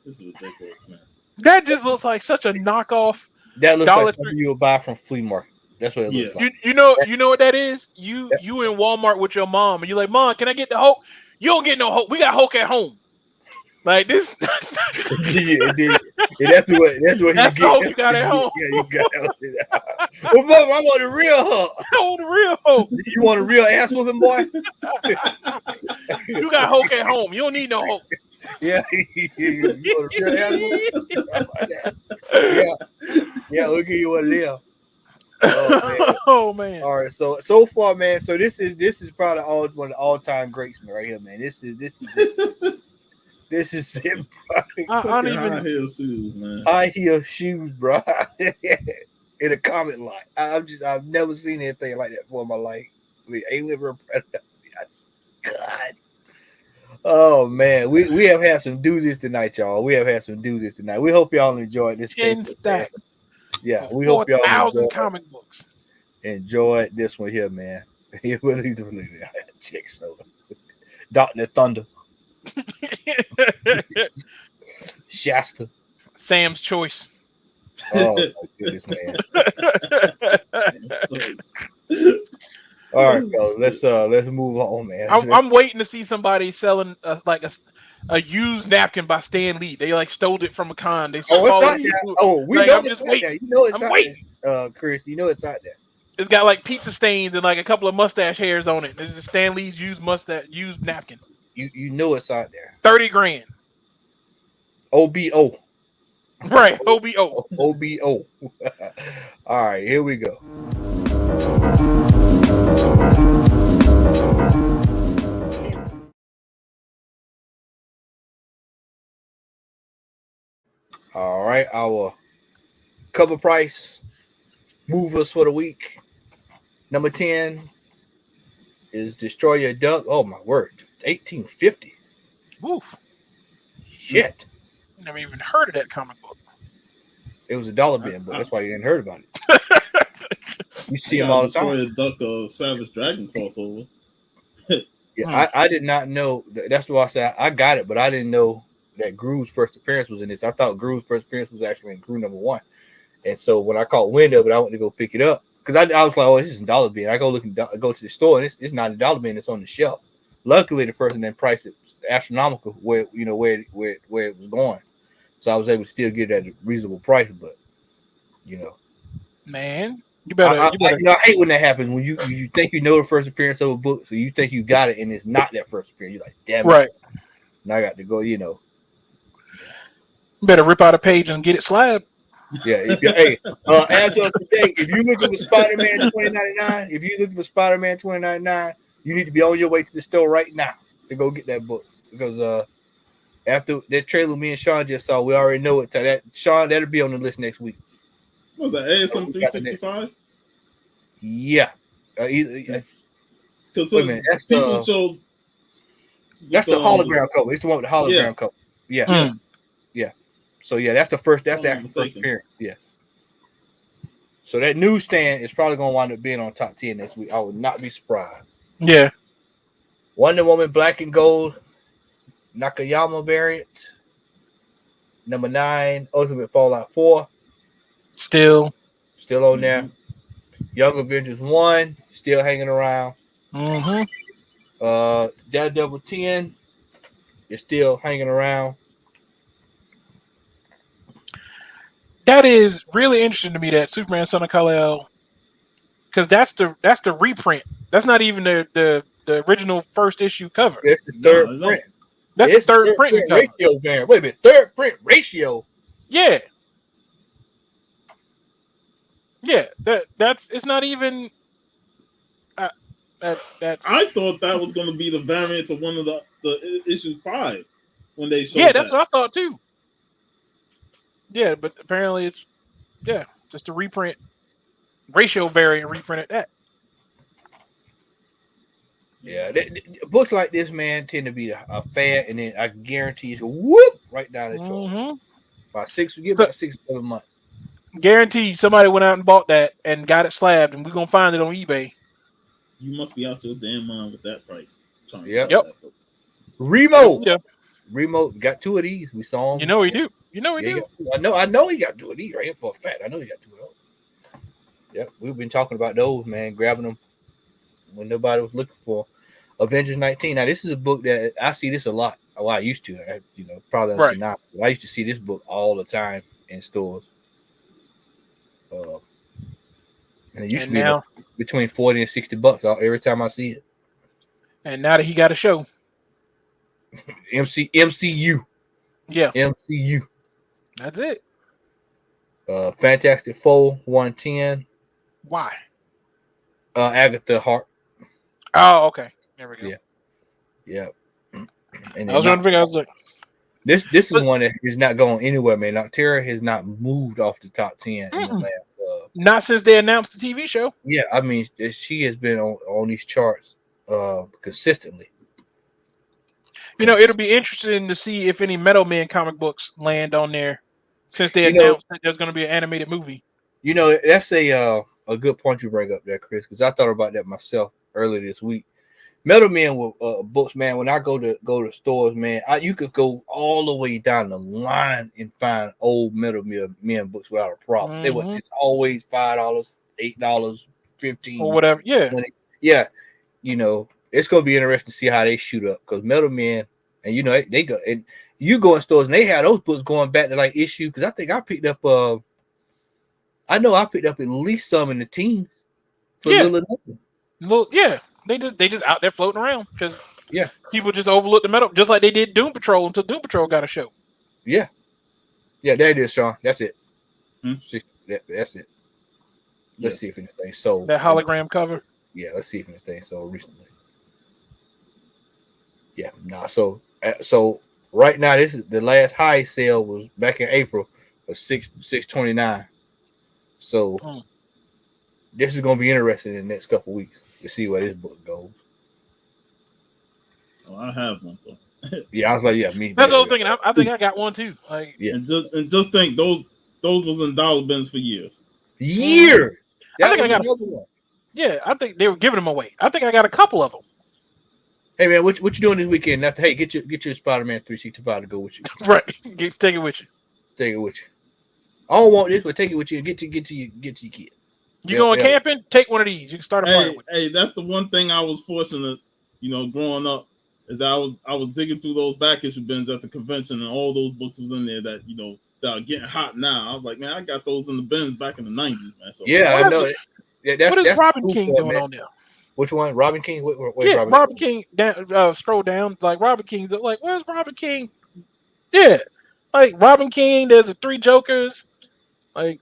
Speaker 2: is ridiculous, man.
Speaker 5: That just looks like such a knockoff.
Speaker 1: That looks like something you would buy from flea market. That's what it looks like.
Speaker 5: You know what that is? You in Walmart with your mom and you're like, Mom, can I get the Hulk? You don't get no Hulk. We got Hulk at home. Like this.
Speaker 1: Yeah, Yeah, that's what
Speaker 5: That's
Speaker 1: you
Speaker 5: the
Speaker 1: get.
Speaker 5: Hulk you got at home.
Speaker 1: Yeah, you got it. Well, boy, I want the real Hulk.
Speaker 5: I want the real Hulk.
Speaker 1: You want a real ass whooping, boy?
Speaker 5: You got Hulk at home. You don't need no Hulk.
Speaker 1: Yeah, you want a real ass whooping? Yeah, we'll give you one of them. Oh man.
Speaker 5: Oh man.
Speaker 1: All right, so far, man. So this is probably one of the all-time greats, man, right here, man. This is it. This is it, bro.
Speaker 5: I don't
Speaker 2: Fucking
Speaker 5: even.
Speaker 2: high heel shoes, man.
Speaker 1: High heel shoes, bro. In a comment line. I've never seen anything like that before in my life. I mean, A-liver predator. God. Oh man, we have had some doozies tonight, y'all. We have had some doozies tonight. We hope y'all enjoyed this.
Speaker 5: 10 stacks.
Speaker 1: Yeah, we hope y'all
Speaker 5: 4,000 comic books.
Speaker 1: enjoyed this one here, man. Check so. Dr. Thunder. Shasta.
Speaker 5: Sam's Choice.
Speaker 1: Oh my goodness, man. All right, fellas, let's move on, man.
Speaker 5: I'm waiting to see somebody selling a used napkin by Stan Lee. They like stole it from a con. They
Speaker 1: it's out there. We know
Speaker 5: I'm just
Speaker 1: it's
Speaker 5: waiting.
Speaker 1: out there. You know it's
Speaker 5: I'm
Speaker 1: out
Speaker 5: waiting.
Speaker 1: there, Chris. You know it's out there.
Speaker 5: It's got like pizza stains and like a couple of mustache hairs on it. This is Stan Lee's used napkin.
Speaker 1: You know it's out there.
Speaker 5: $30,000.
Speaker 1: OBO.
Speaker 5: Right, OBO.
Speaker 1: OBO. All right, here we go. All right, our cover price movers for the week. Number 10 is Destroy Your Duck. Oh my word, 1850.
Speaker 5: Woof.
Speaker 1: Shit.
Speaker 5: Never even heard of that comic book.
Speaker 1: It was a dollar bin book. That's why you didn't heard about it. You see them all the time.
Speaker 2: Destroy a Duck of Savage Dragon crossover.
Speaker 1: Yeah, I did not know. That's why I said I got it, but I didn't know that Gru's first appearance was in this. I thought Gru's first appearance was actually in Gru #1. And so when I caught wind of it, I went to go pick it up because I was like, "Oh, this is a dollar bin." I go go to the store, and it's not a dollar bin. It's on the shelf. Luckily, the person then priced it astronomical where it was going, so I was able to still get it at a reasonable price. But
Speaker 5: man, you better.
Speaker 1: I hate when that happens when you think you know the first appearance of a book, so you think you got it, and it's not that first appearance. You're like, "Damn it!"
Speaker 5: Right.
Speaker 1: And I got to go.
Speaker 5: You better rip out a page and get it slabbed.
Speaker 1: Yeah. Hey, as of today, if you're looking for Spider-Man 2099, you need to be on your way to the store right now to go get that book because after that trailer me and Sean just saw, we already know it. So that'll be on the list next week.
Speaker 2: What was that, ASM 365?
Speaker 1: Yeah.
Speaker 2: Because
Speaker 1: people
Speaker 2: showed.
Speaker 1: That's the hologram cover. It's the one with the hologram cover. Yeah. Yeah. So yeah, that's the first. That's the actual first appearance. Yeah. So that newsstand is probably going to wind up being on top 10 next week. I would not be surprised.
Speaker 5: Yeah.
Speaker 1: Wonder Woman Black and Gold Nakayama variant. Number 9, Ultimate Fallout 4.
Speaker 5: Still
Speaker 1: on there. Young Avengers 1, still hanging around.
Speaker 5: Mm-hmm.
Speaker 1: Daredevil 10 is still hanging around.
Speaker 5: That is really interesting to me, that Superman Son of Kal-El, because that's the reprint. That's not even the original first issue cover.
Speaker 1: That's the third print.
Speaker 5: That's the third print
Speaker 1: ratio variant. Wait a minute, third print ratio.
Speaker 5: Yeah. Yeah, that's it's not even. That's.
Speaker 2: I thought that was going to be the variant of one of the issue 5 when they showed.
Speaker 5: Yeah, that's what I thought too. Yeah, but apparently it's just a reprint, ratio variant reprinted that.
Speaker 1: Yeah, books like this, man, tend to be a fad, and then I guarantee it's whoop right down the throat. About 6 or 7 months.
Speaker 5: Guarantee somebody went out and bought that and got it slabbed, and we're gonna find it on eBay.
Speaker 2: You must be out your damn mind with that price.
Speaker 1: Yep.
Speaker 2: Remo.
Speaker 5: Yeah.
Speaker 1: Remo got 2 of these. We saw him.
Speaker 5: You know he do. You know he do.
Speaker 1: I know he got 2 of these right here for a fact. I know he got 2 of those. Yep, we've been talking about those, man, grabbing them when nobody was looking for. Avengers 19. Now, this is a book that I see this a lot. Well, I used to, probably
Speaker 5: Right.
Speaker 1: not. But I used to see this book all the time in stores. And it used
Speaker 5: And
Speaker 1: to be
Speaker 5: now,
Speaker 1: between $40 and $60 every time I see it.
Speaker 5: and now that he got a show,
Speaker 1: MCU.
Speaker 5: yeah,
Speaker 1: MCU.
Speaker 5: that's it.
Speaker 1: Fantastic Four 110.
Speaker 5: Why?
Speaker 1: Agatha Hart.
Speaker 5: Oh, okay. There we go.
Speaker 1: Yeah. Yeah. And
Speaker 5: I was trying to figure. I was like,
Speaker 1: this is one that is not going anywhere, man. Now, Tara has not moved off the top 10 in the last.
Speaker 5: Not since they announced the TV show.
Speaker 1: Yeah, I mean, she has been on these charts consistently.
Speaker 5: It'll be interesting to see if any Metal Man comic books land on there, since they announced that there's going to be an animated movie.
Speaker 1: That's a good point you bring up there, Chris, because I thought about that myself earlier this week. Metal Man with books, man. When I go to stores, man, you could go all the way down the line and find old Metal Man books without a problem.
Speaker 5: Mm-hmm.
Speaker 1: It's always $5, $8, $15
Speaker 5: or whatever. Yeah,
Speaker 1: yeah. It's gonna be interesting to see how they shoot up because Metal Man, and they go and you go in stores and they have those books going back to like issue because I think I picked up I know I picked up at least some in the teens for little or nothing.
Speaker 5: Well, yeah. They just out there floating around because people just overlook the Metal, just like they did Doom Patrol until Doom Patrol got a show.
Speaker 1: Yeah, there it is, Sean. That's it.
Speaker 2: Hmm?
Speaker 1: That's it. Let's see if anything sold.
Speaker 5: That hologram cover.
Speaker 1: Yeah, let's see if anything sold recently. Yeah, so right now this is the last high sale was back in April of $629. So this is gonna be interesting in the next couple of weeks to see where this book goes.
Speaker 2: Oh, I have one, so
Speaker 1: yeah, I was like, yeah, me.
Speaker 5: That's what I was thinking. I think I got one too. Like,
Speaker 1: yeah,
Speaker 2: and just think those was in dollar bins for years.
Speaker 1: I
Speaker 5: think I got one. Yeah, I think they were giving them away. I think I got a couple of them.
Speaker 1: Hey man, what you doing this weekend? Hey, get your Spider-Man 365 to go with you.
Speaker 5: Right, take it with you.
Speaker 1: Take it with you. I don't want this, but take it with you and get to your kid.
Speaker 5: You going camping? Take one of these. You can start a fire with.
Speaker 2: Hey, that's the one thing I was fortunate, growing up, is that I was digging through those back issue bins at the convention, and all those books was in there that that are getting hot now. I was like, man, I got those in the bins back in the 90s, man. So
Speaker 1: yeah, I know it. Yeah,
Speaker 5: what is Robin King doing on there?
Speaker 1: Which one? Robin King? Wait,
Speaker 5: Robin King. Down, scroll down. Like Robin King's. Like, where's Robin King? Yeah, like Robin King. There's the Three Jokers. Like.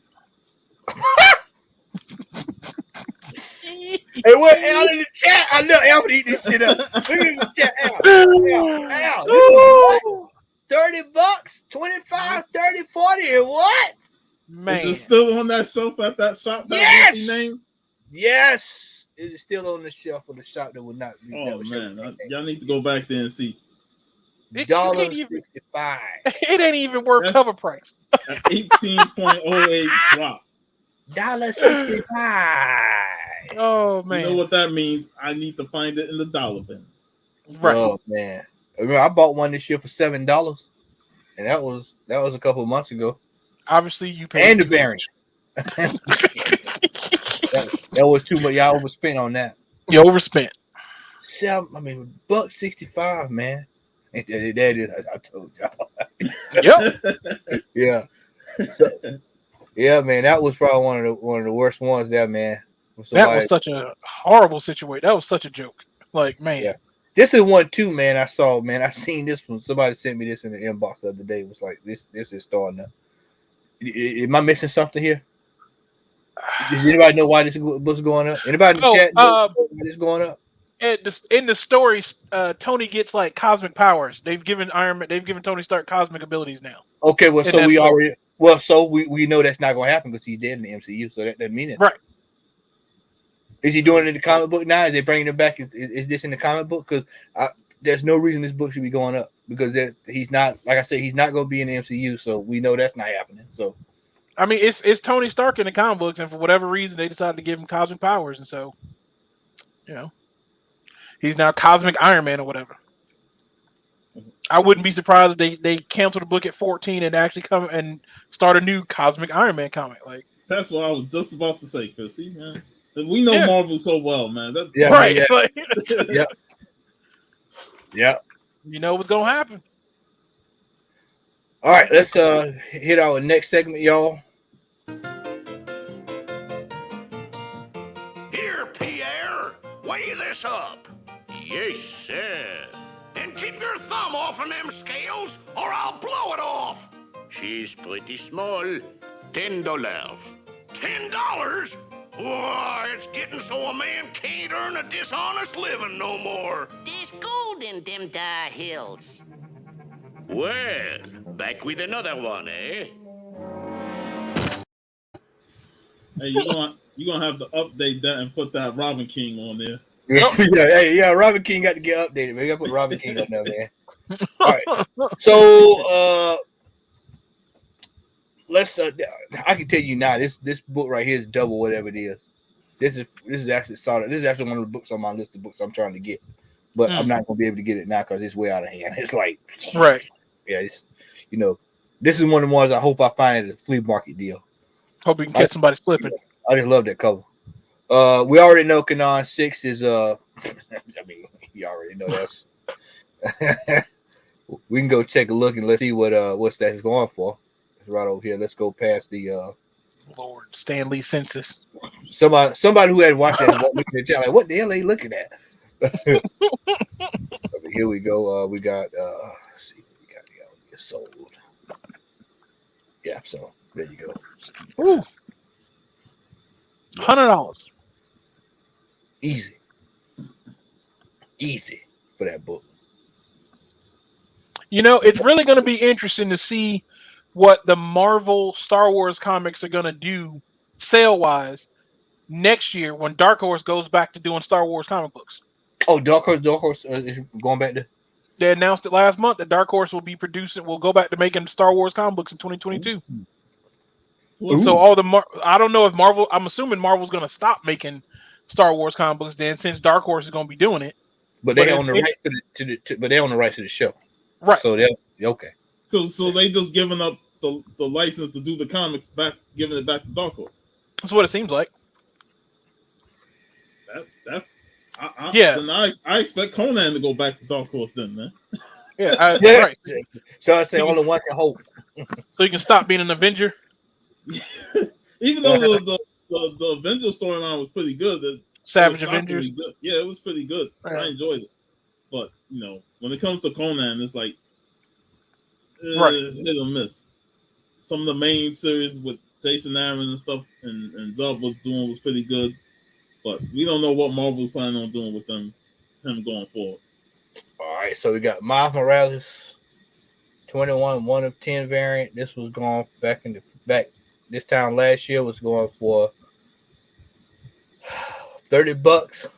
Speaker 1: Hey, what Al in the chat? I know Al would eat this shit up. Look at the chat, Al. $30, 25, 30, 40, and what?
Speaker 5: Man.
Speaker 2: Is it still on that shelf at that shop? That name?
Speaker 1: Yes, it is still on the shelf of the shop that would not be.
Speaker 2: Oh man, y'all need to go back there and see.
Speaker 1: $1.65.
Speaker 5: It ain't even worth cover price.
Speaker 2: 18.08 drop.
Speaker 1: $1.65.
Speaker 5: Oh man,
Speaker 2: you know what that means? I need to find it in the dollar bins.
Speaker 5: Right.
Speaker 1: Oh man, I remember I bought one this year for $7, and that was a couple of months ago.
Speaker 5: Obviously, you paid
Speaker 1: and the variant. that was too much. Y'all overspent on that.
Speaker 5: You overspent.
Speaker 1: $1.65, man. And that is, I told y'all.
Speaker 5: Yep.
Speaker 1: Yeah. So, yeah, man, that was probably one of the worst ones there, man.
Speaker 5: That was such a horrible situation. That was such a joke. Like, man.
Speaker 1: Yeah. This is one too, man. I saw, man. I seen this one. Somebody sent me this in the inbox the other day. It was like, this is starting up. Am I missing something here? Does anybody know why this book's going up? Anybody in the chat know why this is going up?
Speaker 5: In the story, Tony gets like cosmic powers. They've given Tony Stark cosmic abilities now.
Speaker 1: Okay, well, so we know that's not going to happen because he's dead in the MCU. So that doesn't mean it,
Speaker 5: right?
Speaker 1: Is he doing it in the comic book now? Is they bringing it back? Is this in the comic book? Because there's no reason this book should be going up because he's not, like I said, he's not going to be in the MCU. So we know that's not happening. So,
Speaker 5: I mean, it's Tony Stark in the comic books, and for whatever reason, they decided to give him cosmic powers, and so, he's now Cosmic Iron Man or whatever. I wouldn't be surprised if they cancel the book at 14 and actually come and start a new Cosmic Iron Man comic. Like,
Speaker 2: that's what I was just about to say, Chris. See, man, we know Marvel so well, man.
Speaker 5: Right?
Speaker 1: Yeah. Yeah.
Speaker 5: You know what's gonna happen.
Speaker 1: All right, let's hit our next segment, y'all.
Speaker 6: Here, Pierre, weigh this up. Yes, sir. And keep your thumb off of them scales, or I'll blow it off. She's pretty small. $10. $10? Why, it's getting so a man can't earn a dishonest living no more.
Speaker 7: There's gold in them dar hills.
Speaker 6: Well, back with another one, eh?
Speaker 2: Hey, you're gonna have to update that and put that Robin King on there.
Speaker 1: Yeah, Robin King got to get updated. We got to put Robin King on there, man. All right. So let's I can tell you now, this book right here is double whatever it is. This is actually solid. This is actually one of the books on my list of books I'm trying to get. But I'm not gonna be able to get it now because it's way out of hand. It's like
Speaker 5: Right.
Speaker 1: Yeah, it's this is one of the ones I hope I find at a flea market deal.
Speaker 5: Hope you can catch somebody slipping.
Speaker 1: I just love that cover. We already know Kanan 6 is I mean, you already know that's we can go take a look and let's see what's that is going for. It's right over here. Let's go past the
Speaker 5: Lord Stanley census.
Speaker 1: somebody who hadn't watched that looking at the channel, like, what the hell are you looking at? Here we go. We got let's see what we got here. Get sold. Yeah, so there you go.
Speaker 5: Ooh. $100.
Speaker 1: Easy for that book.
Speaker 5: It's really going to be interesting to see what the Marvel Star Wars comics are going to do sale-wise next year when Dark Horse goes back to doing Star Wars comic books.
Speaker 1: Oh, Dark Horse is going back to.
Speaker 5: They announced it last month that Dark Horse will go back to making Star Wars comic books in 2022.
Speaker 1: Ooh.
Speaker 5: So I don't know if Marvel. I'm assuming Marvel's going to stop making Star Wars comic books then, since Dark Horse is going to be doing it.
Speaker 1: But they own the rights but they own the rights to the show,
Speaker 5: right?
Speaker 1: So they're okay.
Speaker 2: So they just giving up the license to do the comics back, giving it back to Dark Horse.
Speaker 5: That's what it seems like.
Speaker 2: Yeah. Then I expect Conan to go back to Dark Horse then, man.
Speaker 5: Yeah. Right.
Speaker 1: So I say only one can hope.
Speaker 5: So you can stop being an Avenger.
Speaker 2: Even though the Avengers storyline was pretty good,
Speaker 5: Savage Avengers.
Speaker 2: Good. Yeah, it was pretty good.
Speaker 5: Right.
Speaker 2: I enjoyed it. But when it comes to Conan, it's like hit or miss. Some of the main series with Jason Aaron and stuff and Zub was doing was pretty good. But we don't know what Marvel's planning on doing with him going forward.
Speaker 1: All right, so we got Miles Morales, 21 1 of 10 variant. This was going back this time last year was going for $30.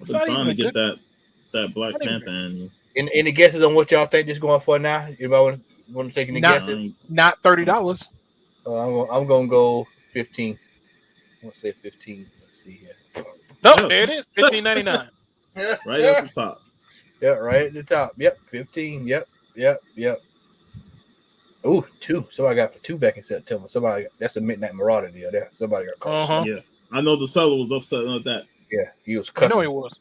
Speaker 2: I'm trying to get that Black Panther annual.
Speaker 1: Any guesses on what y'all think this is going for now? Anybody want to take any guesses?
Speaker 5: Not $30.
Speaker 1: I'm gonna go 15. I want to say 15. Let's see here.
Speaker 5: No, there it is. $15.99.
Speaker 2: Right at the top.
Speaker 1: Yeah, right at the top. Yep, 15. Yep. Ooh, 2. Somebody got for 2 back in September. That's a Midnight Marauder deal there. Somebody got caught.
Speaker 2: Yeah, I know the seller was upset with that.
Speaker 1: Yeah, he was cussing.
Speaker 5: I know he was.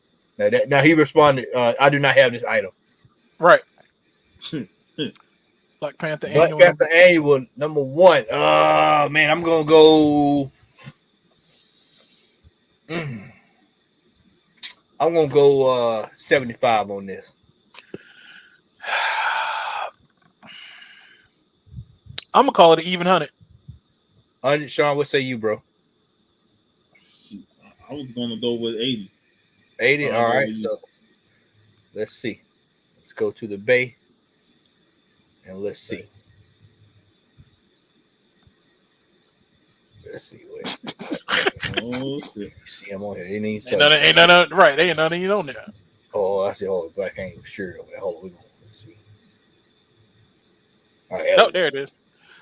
Speaker 1: Now he responded, I do not have this item.
Speaker 5: Right. Black Panther
Speaker 1: annual number 1. Oh man, I'm gonna go. I'm gonna go 75 on this.
Speaker 5: I'm gonna call it an even 100.
Speaker 1: Sean, what say you, bro?
Speaker 2: I was gonna go with 80.
Speaker 1: 80. All right. So let's see. Let's go to the Bay and let's see. Let's see.
Speaker 2: Oh shit!
Speaker 1: See, I'm on here. Ain't
Speaker 5: none. Right, they ain't none of you on there.
Speaker 1: Oh, I see. Oh, Black ain't sure. Hold on. Let's see. All right.
Speaker 5: Oh, there it is.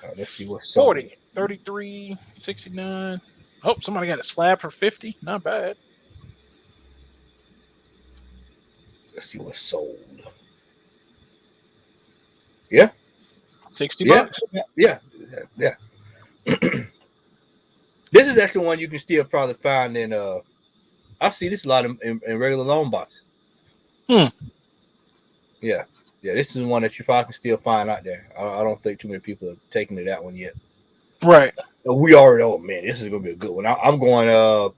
Speaker 1: All right, let's see what's
Speaker 5: 40, 33, 69. Oh, somebody got a slab for 50. Not bad.
Speaker 1: Let's see what's sold. Yeah.
Speaker 5: $60.
Speaker 1: Yeah. This is actually one you can still probably find in I see this a lot in regular loan boxes.
Speaker 5: Yeah,
Speaker 1: Yeah, this is one that you probably can still find out there. I don't think too many people have taken to that one yet.
Speaker 5: Right.
Speaker 1: We already know, man. This is gonna be a good one. I'm going.
Speaker 5: Oh,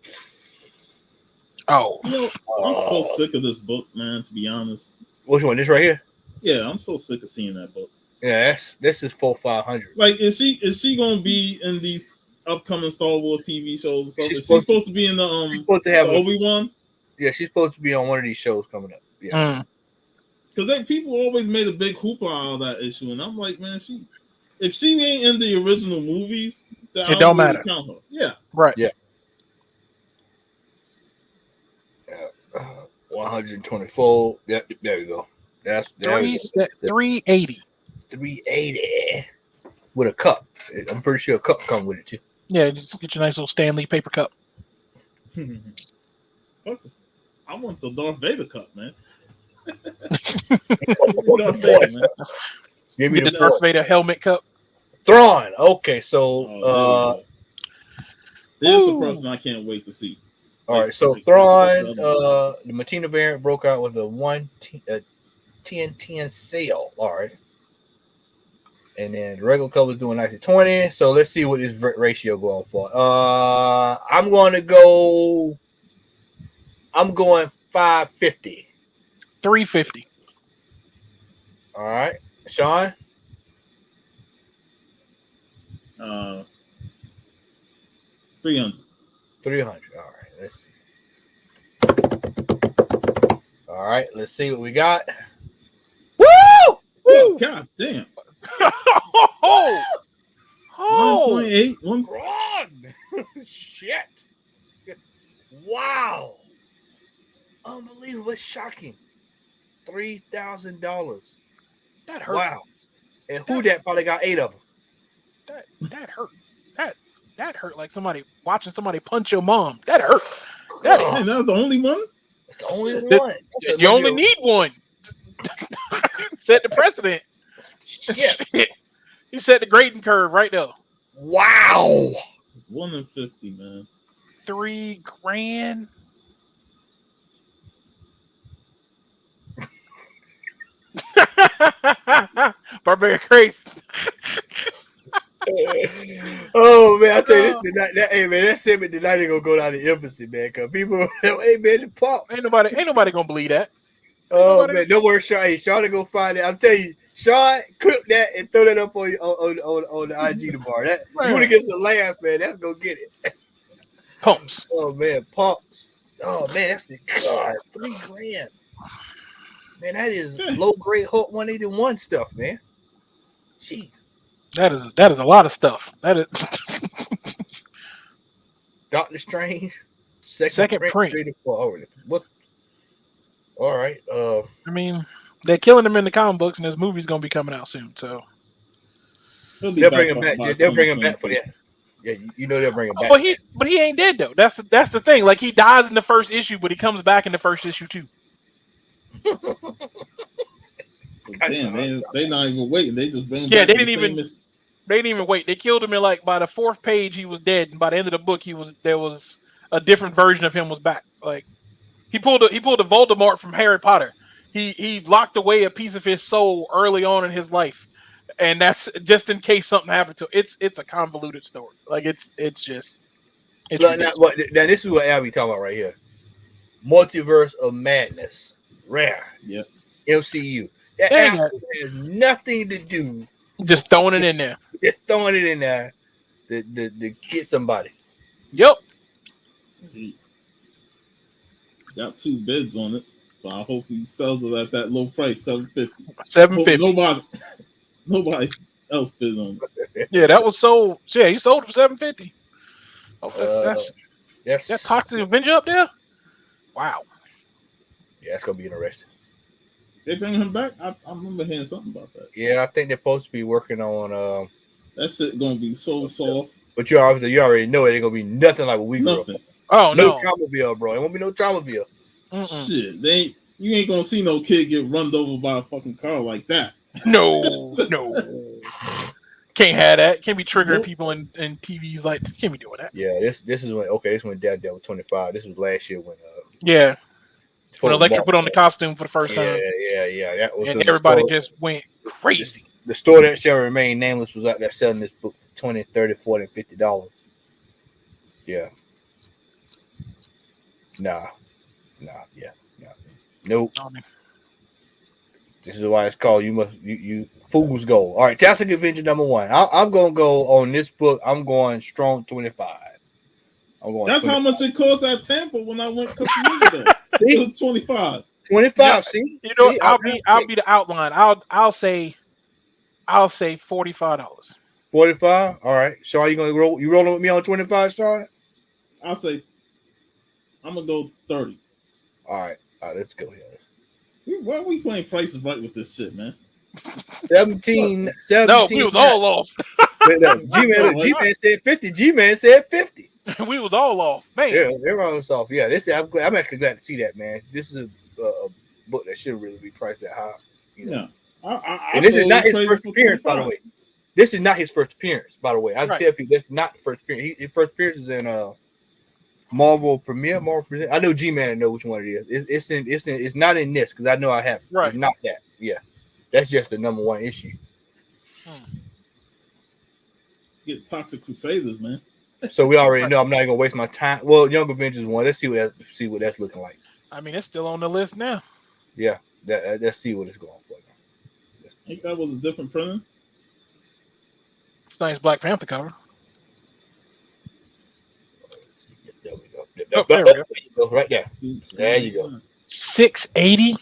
Speaker 2: You know, I'm so sick of this book, man. To be honest.
Speaker 1: Which one? This right here.
Speaker 2: Yeah, I'm so sick of seeing that book.
Speaker 1: Yeah, this is 4,500.
Speaker 2: Like, is she gonna be in these upcoming Star Wars TV shows and stuff? Is she supposed to be in the
Speaker 1: She's supposed to have
Speaker 2: Obi-Wan?
Speaker 1: Yeah, she's supposed to be on one of these shows coming up. Yeah.
Speaker 2: Because people always made a big hoopla out of that issue, and I'm like, man, if she ain't in the original movies, then
Speaker 5: it don't matter.
Speaker 2: Count her. Yeah.
Speaker 5: Right.
Speaker 1: Yeah. 124. Yep, there we go. That's
Speaker 5: 380.
Speaker 1: 380 with a cup. I'm pretty sure a cup comes with it too.
Speaker 5: Yeah, just get your nice little Stanley paper cup.
Speaker 2: I want the Darth Vader cup, man. Darth Vader, man.
Speaker 1: Give me
Speaker 5: the Darth Vader helmet cup.
Speaker 1: Thrawn. Okay, so
Speaker 2: there's a person I can't wait to see.
Speaker 1: All right, so Thrawn, the Matina variant broke out with a 10-10 sale. All right. And then the regular color is doing 90-20. So let's see what this ratio going for. I'm going 550.
Speaker 5: 350.
Speaker 1: All right. Sean?
Speaker 2: 300.
Speaker 1: 300. All right. Let's see. All right. Let's see what we got. Woo!
Speaker 2: Woo! God damn.
Speaker 5: Oh!
Speaker 2: 1.8.
Speaker 1: Run! Shit. Wow. Unbelievable. It's shocking. $3,000.
Speaker 5: That hurt.
Speaker 1: Wow. And who that probably got 8 of them?
Speaker 5: That hurt. That hurt like watching somebody punch your mom. That hurt. That
Speaker 2: Man, that was the only one?
Speaker 1: It's the only one.
Speaker 5: You only need one. Set the precedent.
Speaker 1: Shit.
Speaker 5: You set the grading curve right there.
Speaker 1: Wow.
Speaker 2: 1 in 50, man.
Speaker 5: $3,000. Barbaric Craze.
Speaker 1: Oh man, I tell you this, hey man, that segment tonight ain't gonna go down to embassy, man. Cause people, hey man, the pops.
Speaker 5: Ain't nobody gonna believe that.
Speaker 1: Oh man, don't worry, Sean. Hey, Sean to go find it. I'm telling you, Sean, clip that and throw that up on the IG tomorrow. That you want to get some laughs, man. That's gonna get it.
Speaker 5: Pumps.
Speaker 1: Oh man, pumps. Oh man, that's the God, $3,000. Man, that is low grade Hulk 181 stuff, man. Gee.
Speaker 5: That is a lot of stuff. That is
Speaker 1: Doctor Strange,
Speaker 5: second print.
Speaker 1: What's all right?
Speaker 5: I mean, they're killing him in the comic books, and his movie's gonna be coming out soon. So
Speaker 1: they'll bring him back. They'll bring him back for that. Yeah, you know they'll bring him back.
Speaker 5: But he ain't dead though. That's the thing. Like he dies in the first issue, but he comes back in the first issue too.
Speaker 2: So damn, they not even waiting. They just bring him
Speaker 5: yeah,
Speaker 2: back.
Speaker 5: They didn't even wait. They killed him in like by the 4th page he was dead, and by the end of the book there was a different version of him was back. Like he pulled a Voldemort from Harry Potter. He locked away a piece of his soul early on in his life, and that's just in case something happened to it. It's a convoluted story. Like it's
Speaker 1: now, this is what Abby talking about right here. Multiverse of Madness. Rare.
Speaker 2: Yep.
Speaker 1: MCU. That has nothing to do.
Speaker 5: Just throwing it in there.
Speaker 1: Just throwing it in there to get somebody.
Speaker 5: Yep.
Speaker 2: He got 2 bids on it, but I hope he sells it at that low price, $750.
Speaker 5: $750.
Speaker 2: Nobody else bids on it.
Speaker 5: Yeah, that was sold. Yeah, he sold it for $750. Oh,
Speaker 1: that's
Speaker 5: that Toxic Avenger up there. Wow.
Speaker 1: Yeah, that's gonna be interesting.
Speaker 2: They bring him back. I remember hearing something about that.
Speaker 1: Yeah, I think they're supposed to be working on.
Speaker 2: That shit gonna be so soft.
Speaker 1: But you already know it ain't gonna be nothing like what we grew up.
Speaker 5: Oh no,
Speaker 1: Traumaville, bro. It won't be no Traumaville.
Speaker 2: Shit, you ain't gonna see no kid get run over by a fucking car like that.
Speaker 5: No. Can't have that. Can't be triggering people in TVs like. Can't be doing that.
Speaker 1: Yeah, this is when Daredevil 25. This was last year when.
Speaker 5: Yeah. when Electra put on the costume for the first time.
Speaker 1: Yeah. That was
Speaker 5: And everybody just went crazy.
Speaker 1: The store that shall remain nameless was out there selling this book for $20, $30, $40, $50. Yeah. Nah. Nope. This is why it's called you fool's gold. All right, Tastic Avenger number 1. I'm gonna go on this book. I'm going strong 25.
Speaker 2: That's 25. How much it cost at Tampa when I went a couple years ago. It was 25.
Speaker 1: 25. See,
Speaker 5: I'll be the outline. I'll say $45.
Speaker 1: 45. All right, Sean, you gonna roll? You rolling with me on 25, Sean?
Speaker 2: I'll say I'm gonna go 30.
Speaker 1: All right, let's go here.
Speaker 2: Why are we playing Prices Right with this shit, man?
Speaker 1: 17.
Speaker 5: No, we was all off.
Speaker 1: G-Man said 50. G-Man said 50.
Speaker 5: We was all off, man.
Speaker 1: Yeah, everyone was off. Yeah, I'm actually glad to see that, man. This is a book that shouldn't really be priced that high. You know? And this is not his first appearance, by the way. This is not his first appearance, by the way. I tell you, that's not the first appearance. His first appearance is in Marvel Premiere. I know G-Man know which one it is. It's not in this because I know I have.
Speaker 5: Right.
Speaker 1: It's not that. Yeah, that's just the number 1 issue.
Speaker 2: Get Toxic Crusaders, man.
Speaker 1: So we already know. I'm not gonna waste my time. Well, Young Avengers 1. Let's see what that's looking like.
Speaker 5: I mean, it's still on the list now.
Speaker 1: Yeah, let's see what it's going for.
Speaker 2: I think that was a different printer.
Speaker 5: It's nice Black Panther cover.
Speaker 1: There we go.
Speaker 5: There we go.
Speaker 1: Right there. There you go.
Speaker 5: 680.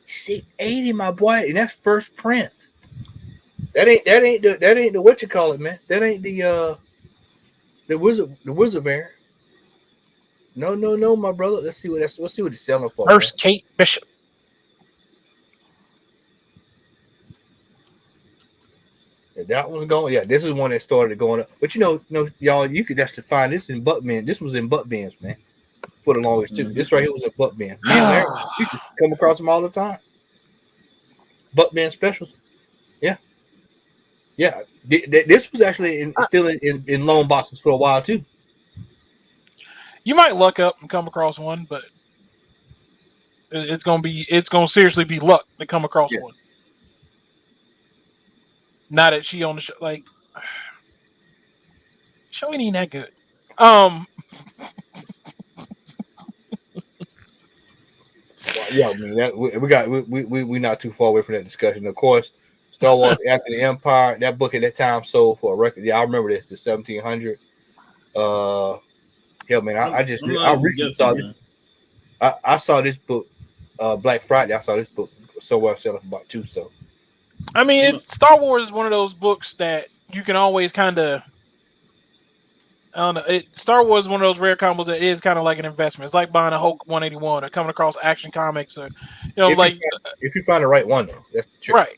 Speaker 1: 680, my boy, and that's first print. That ain't the what you call it, man. That ain't the wizard variant. No, my brother. Let's see what it's selling for.
Speaker 5: First Kate Bishop.
Speaker 1: That one's going. Yeah, this is one that started going up. But y'all, you could actually find this in butt bins. This was in butt bins, man, for the longest too. This right here was in butt bins. Man, you can come across them all the time. Butt bin specials. Yeah. This was actually still in loan boxes for a while too.
Speaker 5: You might luck up and come across one, but it's gonna seriously be luck to come across one. Now that she on the show, like, show ain't even that good.
Speaker 1: Yeah, I mean that we not too far away from that discussion. Of course, Star Wars After the Empire, that book at that time sold for a record. Yeah, I remember this. It's 1700. Yeah, man, I recently saw this. I saw this book Black Friday. I saw this book somewhere selling for about $2. So.
Speaker 5: I mean, Star Wars is one of those books that you can always kind of. I don't know. Star Wars is one of those rare combos that is kind of like an investment. It's like buying a Hulk 181 or coming across Action Comics, or
Speaker 1: if you find the right one, though, that's the trick.
Speaker 5: Right.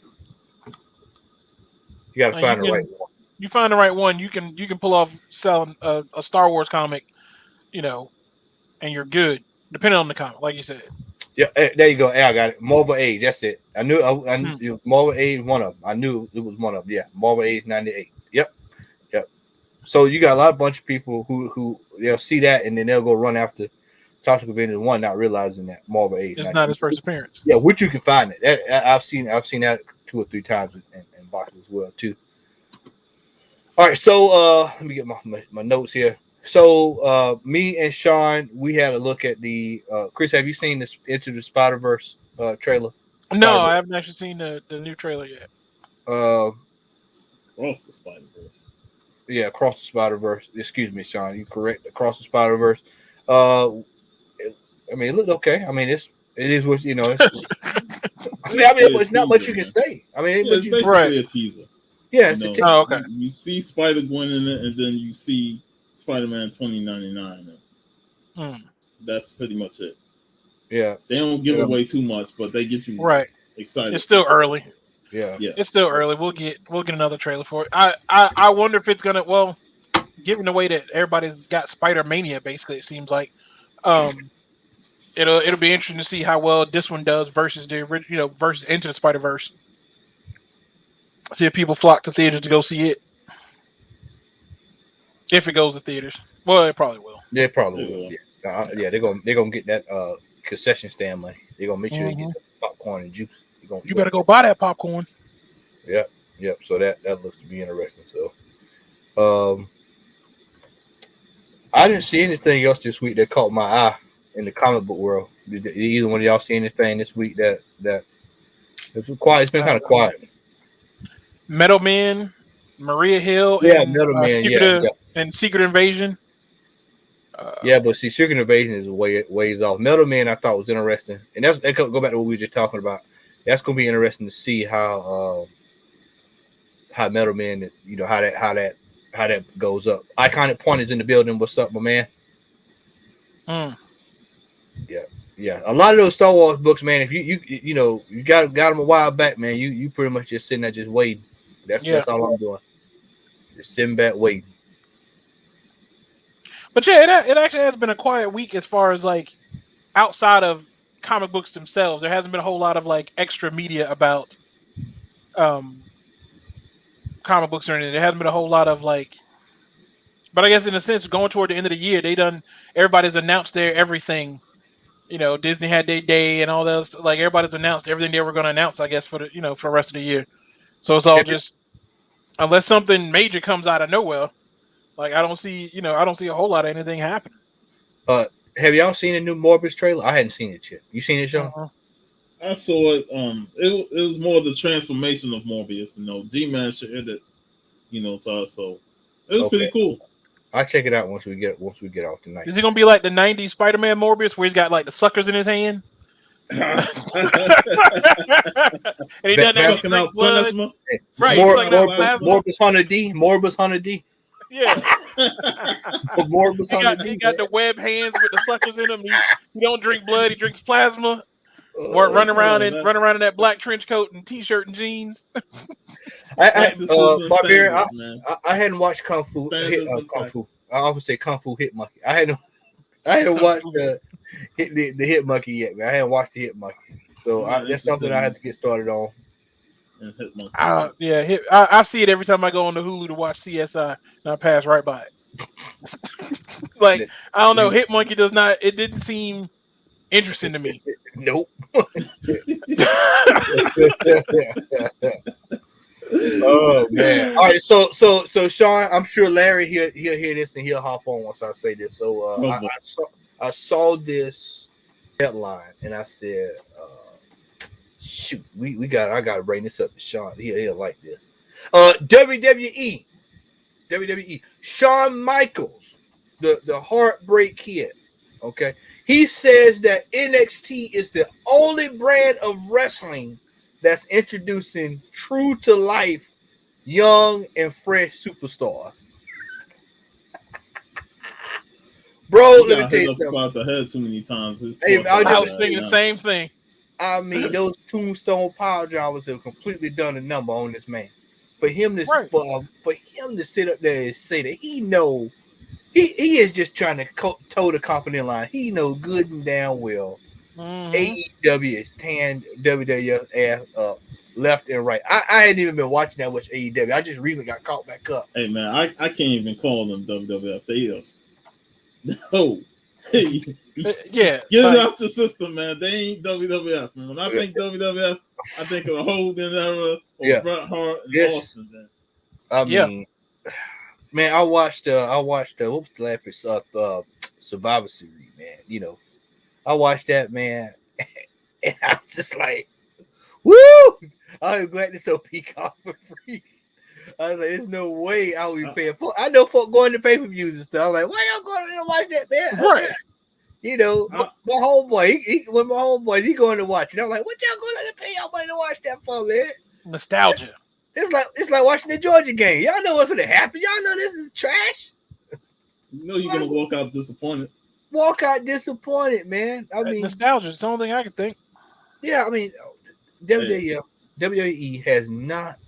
Speaker 1: You got to find the right one.
Speaker 5: You find the right one, you can pull off selling a Star Wars comic, and you're good, depending on the comic, like you said.
Speaker 1: Yeah, there you go. Hey, I got it. Marvel Age. That's it. I knew Marvel Age, one of them. I knew it was one of them. Yeah, Marvel Age 98. Yep. So you got a bunch of people who they'll see that and then they'll go run after Toxic Avenger 1, not realizing that Marvel Age.
Speaker 5: It's not his first appearance.
Speaker 1: Yeah, which you can find it. I've seen that 2 or 3 times in boxes as well too. All right, so let me get my notes here. So me and Sean, we had a look at the Chris, have you seen this Into the Spider-Verse trailer?
Speaker 5: No, I haven't actually seen the new trailer yet.
Speaker 2: Across the Spider-Verse.
Speaker 1: Yeah, Across the Spider-Verse. Excuse me, Sean, you correct. Across the Spider-Verse. I mean, it looked okay. I mean, it is what it's, it's not much you can say. I mean,
Speaker 2: it's basically a teaser.
Speaker 1: Yeah, it's a teaser.
Speaker 5: Oh, okay.
Speaker 2: You see Spider-Gwen in it, and then you see Spider-Man 2099. That's pretty much it.
Speaker 1: Yeah,
Speaker 2: they don't give away too much, but they get you excited.
Speaker 5: It's still early.
Speaker 1: Yeah,
Speaker 5: it's still early. We'll get another trailer for it. I wonder if it's gonna. Well, given the way that everybody's got Spider Mania, basically, it seems like it'll be interesting to see how well this one does versus the original, versus Into the Spider-Verse. See if people flock to theaters to go see it. If it goes to theaters, well, it probably will.
Speaker 1: Yeah, it probably will. Yeah, they're gonna get that concession stand money. They're gonna make sure they get the popcorn and juice.
Speaker 5: You better go buy that popcorn.
Speaker 1: Yep. So that looks to be interesting. So, I didn't see anything else this week that caught my eye in the comic book world. Did either one of y'all see anything this week that it's quiet? It's been kind of quiet.
Speaker 5: Metal Man, Maria Hill, and
Speaker 1: Metal Man,
Speaker 5: and Secret Invasion.
Speaker 1: But see, Secret Invasion is ways off. Metal Man, I thought was interesting, and that go back to what we were just talking about. That's gonna be interesting to see how Metal Man, how that goes up. Iconic Point is in the building. What's up, my man? Yeah. A lot of those Star Wars books, man. If you got them a while back, man. You pretty much just sitting there just waiting. That's all I'm doing. Just sitting back waiting.
Speaker 5: But yeah, it actually has been a quiet week as far as like outside of comic books themselves. There hasn't been a whole lot of like extra media about comic books or anything. There hasn't been a whole lot of like, but I guess in a sense, going toward the end of the year, everybody's announced their everything. Disney had their day and all those. Like everybody's announced everything they were going to announce. I guess for the rest of the year. So it's all just unless something major comes out of nowhere. Like I don't see a whole lot of anything happening.
Speaker 1: Have y'all seen the new Morbius trailer? I hadn't seen it yet. You seen it, Sean?
Speaker 2: I saw it. It was more the transformation of Morbius. G-Man shared it. To us, so it was pretty cool.
Speaker 1: I'll check it out once we get off tonight.
Speaker 5: Is it gonna be like the '90s Spider-Man Morbius, where he's got like the suckers in his hand? And he done that
Speaker 2: sucking out plasma.
Speaker 5: Right,
Speaker 1: Morbus Hunter D.
Speaker 5: Yeah.
Speaker 1: He
Speaker 5: got the web hands with the suckers in him. He don't drink blood. He drinks plasma. Running around in that black trench coat and t-shirt and jeans.
Speaker 1: I hadn't watched Kung Fu. I always say Kung Fu Hit Monkey. I hadn't watched the Hit Monkey yet, man. I hadn't watched the Hit Monkey, so that's something I have to get started on.
Speaker 5: I see it every time I go on the Hulu to watch CSI, and I pass right by it. Like I don't know, Hit Monkey does not. It didn't seem interesting to me.
Speaker 1: Nope. Oh man! All right, so Sean, I'm sure Larry he'll hear this and he'll hop on once I say this. So I saw this headline and I said, "Shoot, I gotta bring this up to Sean. He'll like this." WWE, Shawn Michaels, the Heartbreak Kid. Okay, he says that NXT is the only brand of wrestling that's introducing true to life, young and fresh superstar. Bro, let me tell you something.
Speaker 2: The head too many times.
Speaker 5: I was thinking the same thing.
Speaker 1: I mean, those Tombstone power jobbers have completely done a number on this man. For him to for him to sit up there and say that he know he is just trying to toe the company line. He knows good and damn well. AEW is tearing WWF ass up left and right. I hadn't even been watching that much AEW. I just really got caught back up.
Speaker 2: Hey man, I can't even call them WWF. They is. No. Get it out your system, man. They ain't WWF, man. When I think WWF, I think of Hogan era or Bret Hart and Austin. Man.
Speaker 1: I mean, man, I watched what was the last Survivor Series, man. I watched that, man, and I was just like, woo! I'm glad this OP Peacock for free. I was like, there's no way I would be paying for. I know folk going to pay-per-views and stuff. I'm like, why y'all going to watch that, man?
Speaker 5: Right.
Speaker 1: My homeboy, one of my homeboys, he going to watch it. I'm like, what y'all going to pay y'all money to watch that for, man?
Speaker 5: Nostalgia.
Speaker 1: It's like watching the Georgia game. Y'all know what's going to happen. Y'all know this is trash.
Speaker 2: You know you're going to walk out disappointed.
Speaker 1: Man. I mean,
Speaker 5: nostalgia is the only thing I can think.
Speaker 1: Yeah, I mean, WWE has not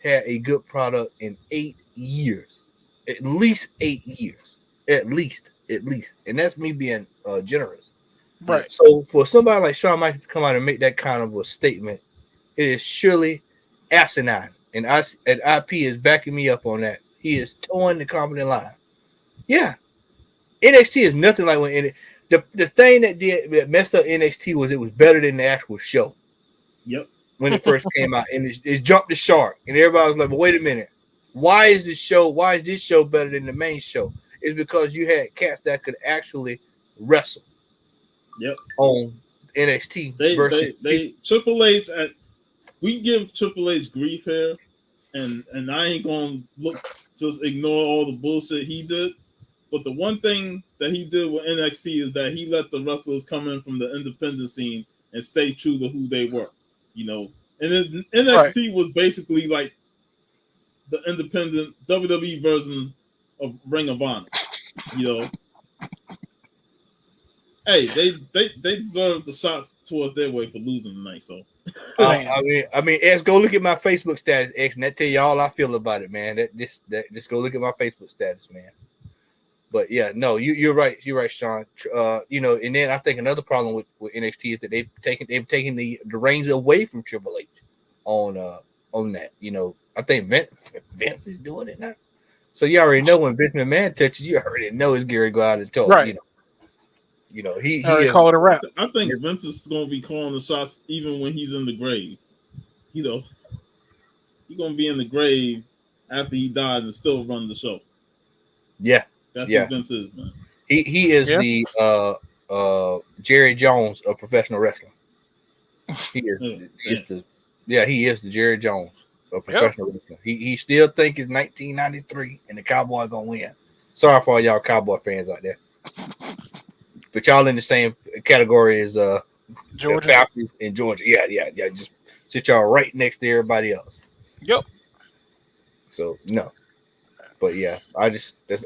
Speaker 1: had a good product in 8 years. At least 8 years. At least. And that's me being generous.
Speaker 5: Right.
Speaker 1: So for somebody like Shawn Michaels to come out and make that kind of a statement, it is surely asinine. And IP is backing me up on that. He is towing the company line. Yeah. NXT is nothing like when the thing that messed up NXT was it was better than the actual show.
Speaker 2: Yep.
Speaker 1: When it first came out, and it jumped the shark, and everybody was like, "Well, wait a minute, why is this show better than the main show?" It's because you had cats that could actually wrestle.
Speaker 2: Yep.
Speaker 1: On NXT versus
Speaker 2: Triple H we give Triple H grief here, and I ain't gonna just ignore all the bullshit he did. But the one thing that he did with NXT is that he let the wrestlers come in from the independent scene and stay true to who they were. You know, and then NXT was basically like the independent WWE version of Ring of Honor. You know, hey, they deserve the shots towards their way for losing tonight. So,
Speaker 1: I mean, X, go look at my Facebook status, X, and that tell you all I feel about it, man. Just go look at my Facebook status, man. But yeah, no, you're right. You're right, Sean. You know, and then I think another problem with NXT is that they've taken the reins away from Triple H on that. You know, I think Vince is doing it now. So you already know when Vince McMahon touches, you already know it's Gary go out and talk.
Speaker 5: Right.
Speaker 1: You know, he
Speaker 5: call it a wrap.
Speaker 2: I think Vince is going to be calling the shots even when he's in the grave. You know, he's going to be in the grave after he died and still run the show.
Speaker 1: Yeah.
Speaker 2: That's what Vince is, man.
Speaker 1: He is the Jerry Jones of professional wrestling. He is he is the Jerry Jones of professional wrestling. He still think it's 1993 and the Cowboy gonna win. Sorry for all y'all Cowboy fans out there, but y'all in the same category as
Speaker 5: Georgia,
Speaker 1: Falcons in Georgia. Yeah. Just sit y'all right next to everybody else.
Speaker 5: Yep.
Speaker 1: So no. But yeah, that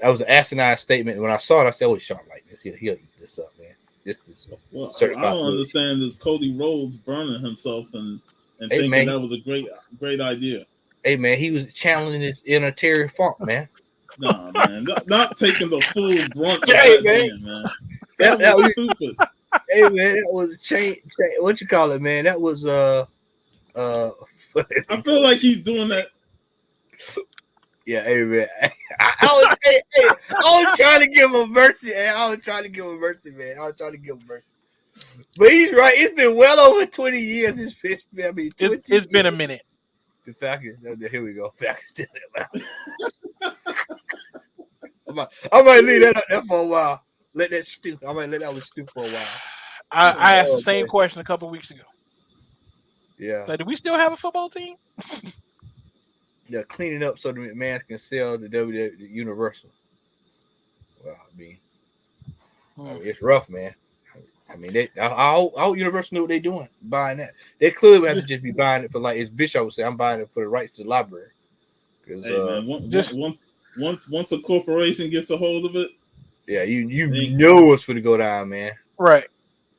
Speaker 1: was an asinine statement. When I saw it, I said, "Oh, Sean like this. He'll eat this up, man. This is
Speaker 2: I don't understand this Cody Rhodes burning himself and thinking that was a great idea.
Speaker 1: Hey man, he was channeling his inner Terry Funk, man.
Speaker 2: Nah, man, not taking the full brunt of
Speaker 1: hey,
Speaker 2: man. That was stupid.
Speaker 1: Hey man, that was a change. What you call it, man? That was
Speaker 2: I feel like he's doing that.
Speaker 1: Yeah, hey man. I was trying to give him mercy, man. I was trying to give him mercy. But he's right. It's been well over 20 years.
Speaker 5: It's been a minute.
Speaker 1: The Falcons. Here we go. Falcons still in. I might leave that up there for a while. Let that stew. I might let that one stew for a while.
Speaker 5: I asked the same question a couple weeks ago.
Speaker 1: Yeah.
Speaker 5: Like, do we still have a football team?
Speaker 1: Yeah, cleaning up so the McMahons can sell the WWE Universal. Well, I mean, it's rough, man. I mean, all Universal know what they're doing, buying that. They clearly would have to just be buying it for, like, as Bishop would say, I'm buying it for the rights to the library.
Speaker 2: Hey, man, once a corporation gets a hold of it,
Speaker 1: yeah, you know it's going to go down, man.
Speaker 5: Right.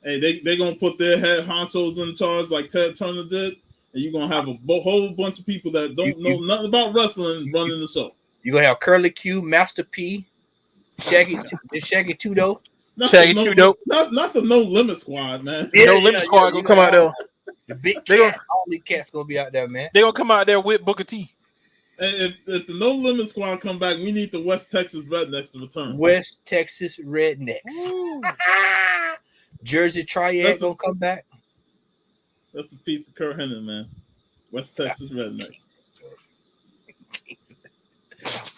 Speaker 2: Hey, they gonna put their head honchos in charge like Ted Turner did. And you're going to have a whole bunch of people that don't know nothing about wrestling running the show.
Speaker 1: You're going to have Curly Q, Master P, Shaggy Tudo.
Speaker 2: Not the No Limit Squad, man.
Speaker 5: No Limit Squad going to come out there.
Speaker 1: The big cat, all these cats going to be out there, man.
Speaker 5: They're going to come out there with Booker T.
Speaker 2: And if the No Limit Squad come back, we need the West Texas Rednecks to return.
Speaker 1: West Texas Rednecks. Jersey Triad going to come back.
Speaker 2: That's the piece to Kurt Hennig, man. West Texas Rednecks.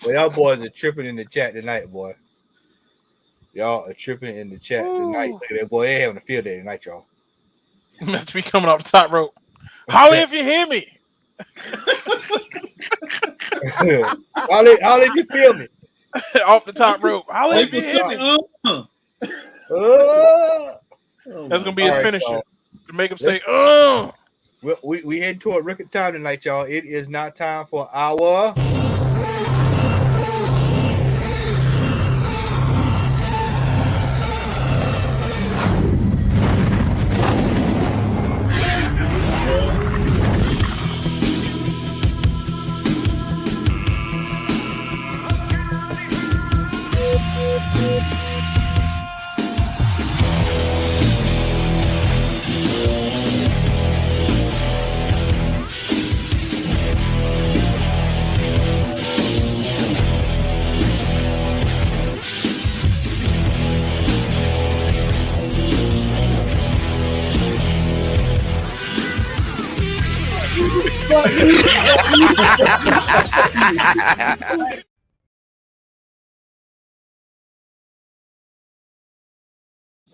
Speaker 1: Well, y'all boys are tripping in the chat tonight, boy. Y'all are tripping in the chat tonight. Look at that, boy. They're having a field day tonight, y'all.
Speaker 5: Must be coming off the top rope. Holler if you hear me.
Speaker 1: Holler if you feel me.
Speaker 5: Off the top rope. Holler if you hear me. That's going to be his finisher. Y'all. To make him say, oh.
Speaker 1: Well, we head toward record time tonight, y'all. It is not time for our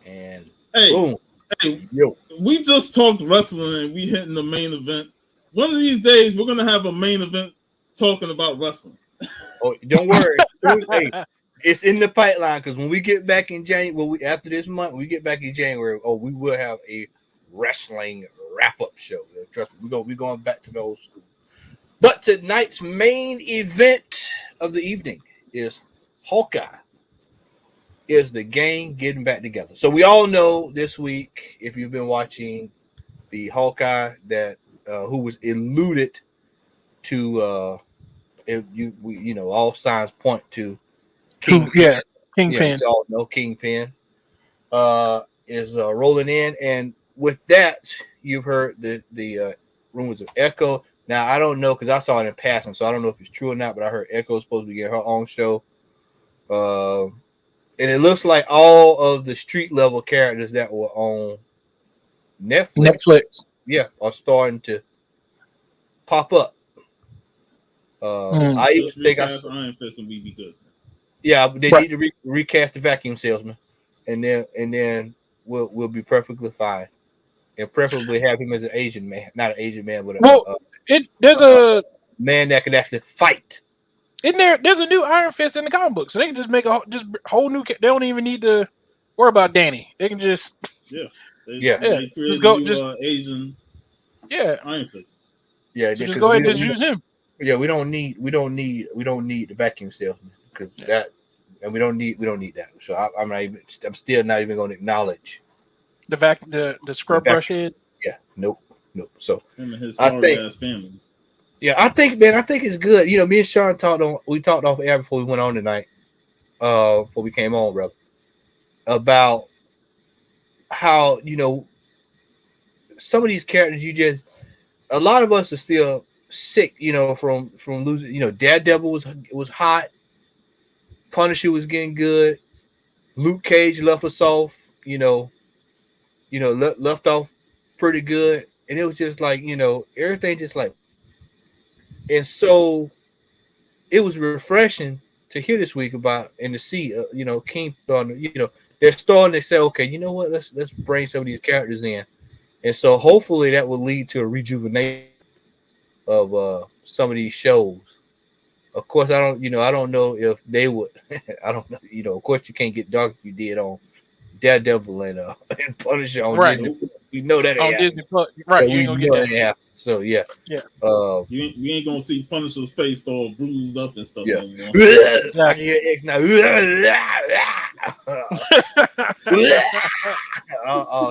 Speaker 1: And
Speaker 2: Hey,
Speaker 1: boom.
Speaker 2: hey,
Speaker 1: Yo.
Speaker 2: we just talked wrestling and we hitting the main event. One of these days, we're gonna have a main event talking about wrestling.
Speaker 1: Oh, don't worry. Hey, it's in the pipeline because when we get back in January, after this month, when we get back in January, we will have a wrestling wrap-up show. Trust me, we're going back to the old school. But tonight's main event of the evening is Hawkeye. Is the gang getting back together? So we all know this week, if you've been watching the Hawkeye, that who was eluded to all signs point to Kingpin.
Speaker 5: Yeah,
Speaker 1: Yeah,
Speaker 5: Kingpin.
Speaker 1: we all know Kingpin is rolling in, and with that, you've heard the rumors of Echo. Now I don't know because I saw it in passing, so I don't know if it's true or not. But I heard Echo is supposed to be getting her own show. And it looks like all of the street level characters that were on Netflix. Yeah, are starting to pop up. I even think
Speaker 2: Iron Fist and we be good.
Speaker 1: Yeah, they need to recast the vacuum salesman, and then we'll be perfectly fine, and preferably have him as an Asian man, not an Asian man, but
Speaker 5: there's a
Speaker 1: man that can actually fight.
Speaker 5: There's a new Iron Fist in the comic book, so they can just make a whole new. They don't even need to worry about Danny. They can just
Speaker 2: they just go Asian Iron Fist.
Speaker 1: Yeah,
Speaker 5: so just go ahead and just use him.
Speaker 1: Yeah, we don't need the vacuum salesman because that, and we don't need that. So I'm still not even going to acknowledge
Speaker 5: the scrub brush head.
Speaker 1: Yeah, nope. So
Speaker 2: him and his sorry ass family.
Speaker 1: Yeah, I think it's good. You know, me and Sean talked off air before we went on tonight, before we came on, brother, about how, some of these characters a lot of us are still sick, from losing. Daredevil was hot, Punisher was getting good, Luke Cage left us off, left off pretty good, and it was just like, everything just like. And so it was refreshing to hear this week about and to see, King they're starting to say, okay, you know what, let's bring some of these characters in, and so hopefully that will lead to a rejuvenation of some of these shows. Of course, I don't know if they would. I don't know. Of course, you can't get dark if you did on Daredevil and Punisher on Disney. You know that
Speaker 5: on Disney Plus, right? You ain't gonna get that.
Speaker 1: So yeah.
Speaker 2: You ain't gonna see Punisher's face all bruised up and stuff anymore.
Speaker 1: I can hear X now.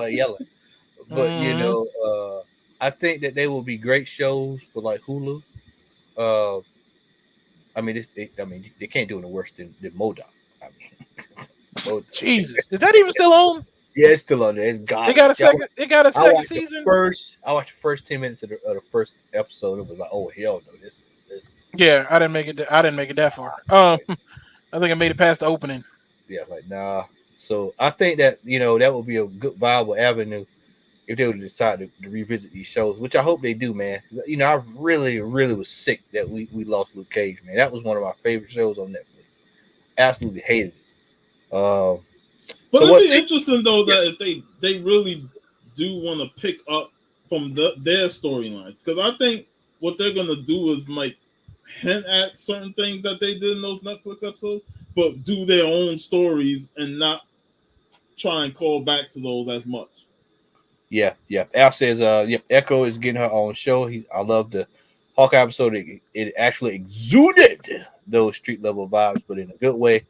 Speaker 1: Yelling. But I think that they will be great shows for like Hulu. They can't do it worse than MODOK.
Speaker 5: Jesus, is that even still on?
Speaker 1: Yeah, it's still on there. It's God.
Speaker 5: They got a second season.
Speaker 1: I watched the first 10 minutes of the first episode. It was like, oh hell no, this is.
Speaker 5: Yeah, I didn't make it that far. I think I made it past the opening.
Speaker 1: Yeah, like nah. So I think that that would be a good viable avenue if they would decide to revisit these shows, which I hope they do, man. I really, really was sick that we lost Luke Cage, man. That was one of my favorite shows on Netflix. Absolutely hated it.
Speaker 2: But it'd be interesting though that if they really do want to pick up from their storylines, because I think what they're gonna do is might hint at certain things that they did in those Netflix episodes, but do their own stories and not try and call back to those as much.
Speaker 1: Yeah. Al says, Echo is getting her own show. I love the Hawkeye episode. It actually exuded those street level vibes, but in a good way.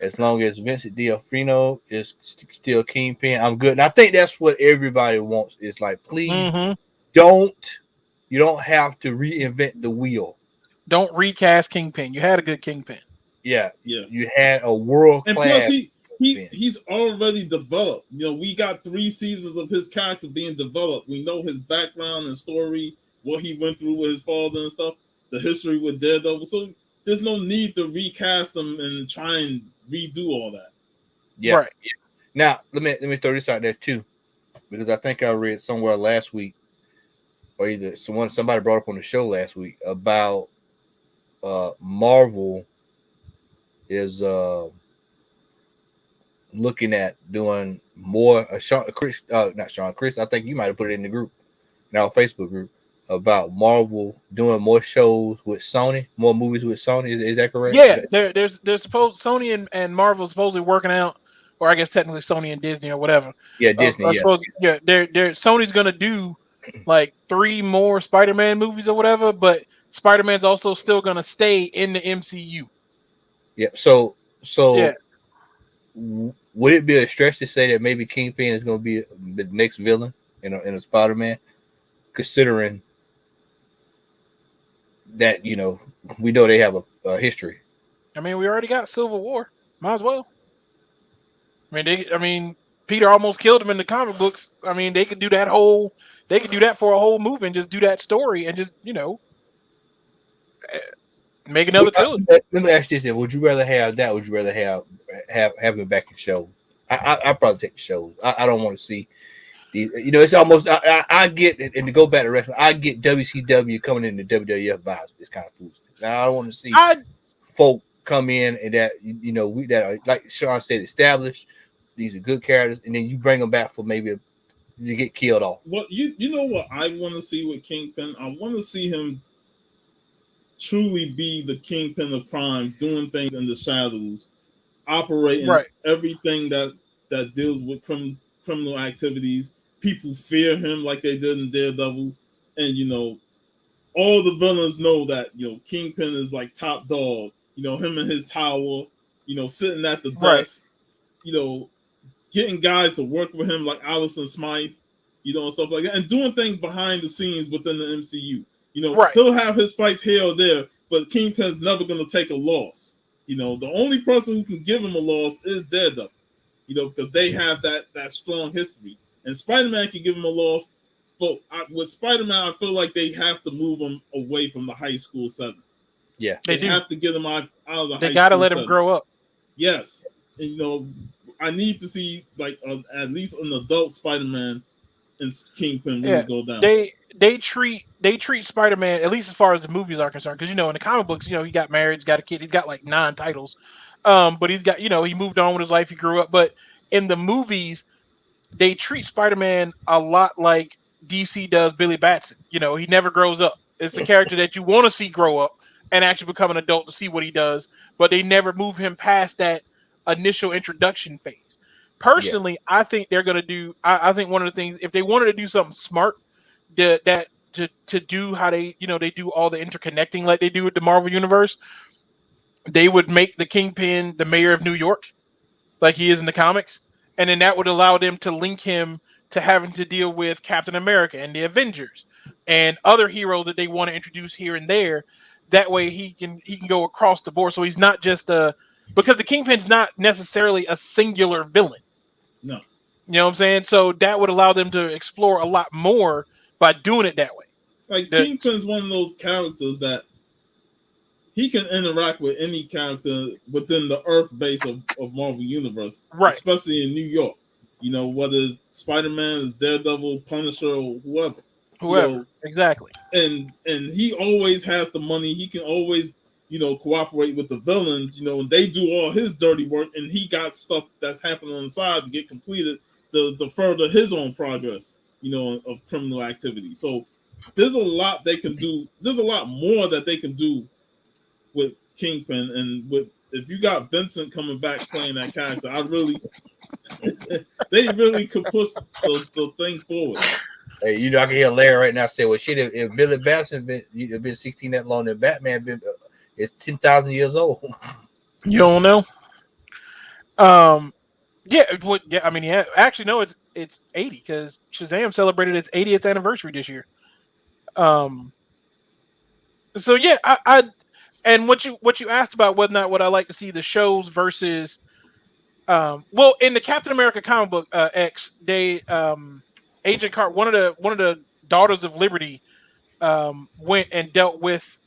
Speaker 1: As long as Vincent D'Onofrio is still Kingpin, I'm good. And I think that's what everybody wants. It's like, please you don't have to reinvent the wheel.
Speaker 5: Don't recast Kingpin. You had a good Kingpin.
Speaker 1: Yeah. You had a world class.
Speaker 2: And plus, he's already developed. We got 3 seasons of his character being developed. We know his background and story, what he went through with his father and stuff, the history with Daredevil. So there's no need to recast him and try and redo all that.
Speaker 1: Yeah. Right. Yeah. Now let me throw this out there too, because I think I read somewhere last week or either somebody brought up on the show last week about Marvel is looking at doing more. Not Sean, Chris. I think you might have put it in the group, in our Facebook group, about Marvel doing more shows with Sony, more movies with Sony. Is that correct?
Speaker 5: Yeah, there's supposed Sony and Marvel supposedly working out, or I guess technically Sony and Disney or whatever.
Speaker 1: Yeah, Disney.
Speaker 5: Are
Speaker 1: Yeah,
Speaker 5: supposed, yeah, they're Sony's gonna do like 3 more Spider-Man movies or whatever, but Spider-Man's also still gonna stay in the MCU.
Speaker 1: yeah. So
Speaker 5: Yeah,
Speaker 1: would it be a stretch to say that maybe Kingpin is going to be the next villain in a Spider-Man, considering that we know they have a history?
Speaker 5: I mean we already got Civil War. Might as well. I mean Peter almost killed him in the comic books. I mean they could do that for a whole movie and just do that story and just make another trilogy.
Speaker 1: Let me ask you this: then, would you rather have that? Would you rather have him back in show? I probably take the shows. I don't want to see the. It's almost I get, and to go back to wrestling, I get WCW coming into WWF vibes. It's kind of foolish. Now I don't want to see folk come in and that we that are, like Sean said, established. These are good characters, and then you bring them back for maybe you get killed off.
Speaker 2: What you know what I want to see with Kingpin? I want to see him truly be the Kingpin of crime, doing things in the shadows, operating everything that deals with criminal activities. People fear him like they did in Daredevil, and all the villains know that Kingpin is like top dog. Him and his tower, sitting at the desk, getting guys to work with him like Allison Smythe, and stuff like that, and doing things behind the scenes within the MCU. He'll have his fights here or there, but Kingpin's never going to take a loss. The only person who can give him a loss is Daredevil, because they have that strong history. And Spider-Man can give him a loss, but with Spider-Man, I feel like they have to move him away from the high school setting.
Speaker 1: Yeah,
Speaker 2: they have to get him out of the high school.
Speaker 5: They got to let him grow up.
Speaker 2: Yes, and I need to see like at least an adult Spider-Man and Kingpin really go down.
Speaker 5: They treat Spider-Man, at least as far as the movies are concerned, because in the comic books, he got married, he's got a kid, he's got like 9 titles, but he's got he moved on with his life, he grew up. But in the movies, they treat Spider-Man a lot like DC does Billy Batson. He never grows up. It's a character that you want to see grow up and actually become an adult to see what he does, but they never move him past that initial introduction phase. Personally, I think they're going to do. I think one of the things, if they wanted to do something smart, to do how they they do all the interconnecting like they do with the Marvel universe, they would make the Kingpin the mayor of New York, like he is in the comics, and then that would allow them to link him to having to deal with Captain America and the Avengers and other heroes that they want to introduce here and there. That way he can go across the board, so he's not just because the Kingpin's not necessarily a singular villain.
Speaker 2: No.
Speaker 5: You know what I'm saying? So that would allow them to explore a lot more by doing it that way.
Speaker 2: Like Kingpin's one of those characters that he can interact with any character within the Earth base of Marvel Universe,
Speaker 5: right?
Speaker 2: Especially in New York. Whether it's Spider-Man, is Daredevil, Punisher, or whoever.
Speaker 5: Exactly.
Speaker 2: And he always has the money. He can always cooperate with the villains, and they do all his dirty work, and he got stuff that's happening on the side to get completed to further his own progress, of criminal activity. So there's a lot they can do. There's a lot more that they can do with Kingpin, and if you got Vincent coming back playing that character, they really could push the thing forward.
Speaker 1: Hey, I can hear Larry right now say, "Well, shit, if Billy Batson been 16 that long, then Batman is 10,000 years old."
Speaker 5: You don't know. Yeah. I mean, actually, no. It's 80 because Shazam celebrated its 80th anniversary this year. So yeah, I and what you asked about whether or not would I like to see the shows versus, well, in the Captain America comic book X, they Agent Carter, one of the Daughters of Liberty, went and dealt with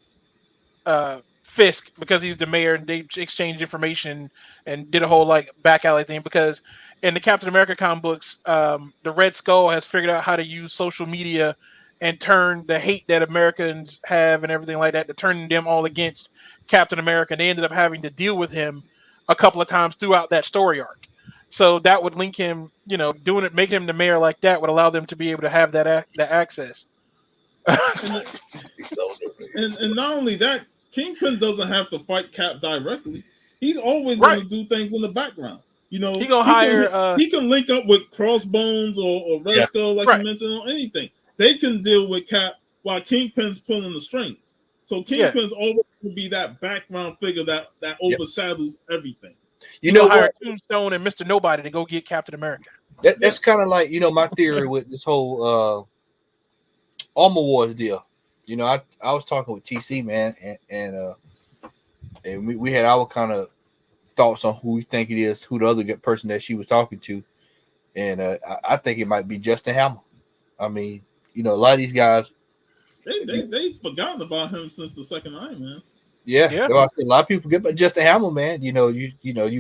Speaker 5: Fisk because he's the mayor, and they exchanged information and did a whole like back alley thing. Because in the Captain America comic books, the Red Skull has figured out how to use social media and turn the hate that Americans have and everything like that, to turn them all against Captain America. And they ended up having to deal with him a couple of times throughout that story arc. So that would link him, doing it, making him the mayor like that would allow them to be able to have that access.
Speaker 2: And not only that, Kingpin doesn't have to fight Cap directly. He's always going to do things in the background. He
Speaker 5: gonna hire.
Speaker 2: He can link up with Crossbones or Red Skull, like you mentioned, on anything. They can deal with Cap while Kingpin's pulling the strings. So Kingpin's always going to be that background figure that overshadows everything.
Speaker 5: You know, hire Tombstone and Mr. Nobody to go get Captain America.
Speaker 1: That's kind of like, my theory with this whole Armor Wars deal. I was talking with TC, man, and we had our kind of thoughts on who we think it is, who the other good person that she was talking to, and I think it might be Justin Hammer. I mean, a lot of these guys,
Speaker 2: they forgotten about him since the second Iron Man.
Speaker 1: Yeah. A lot of people forget about Justin Hammer, man. You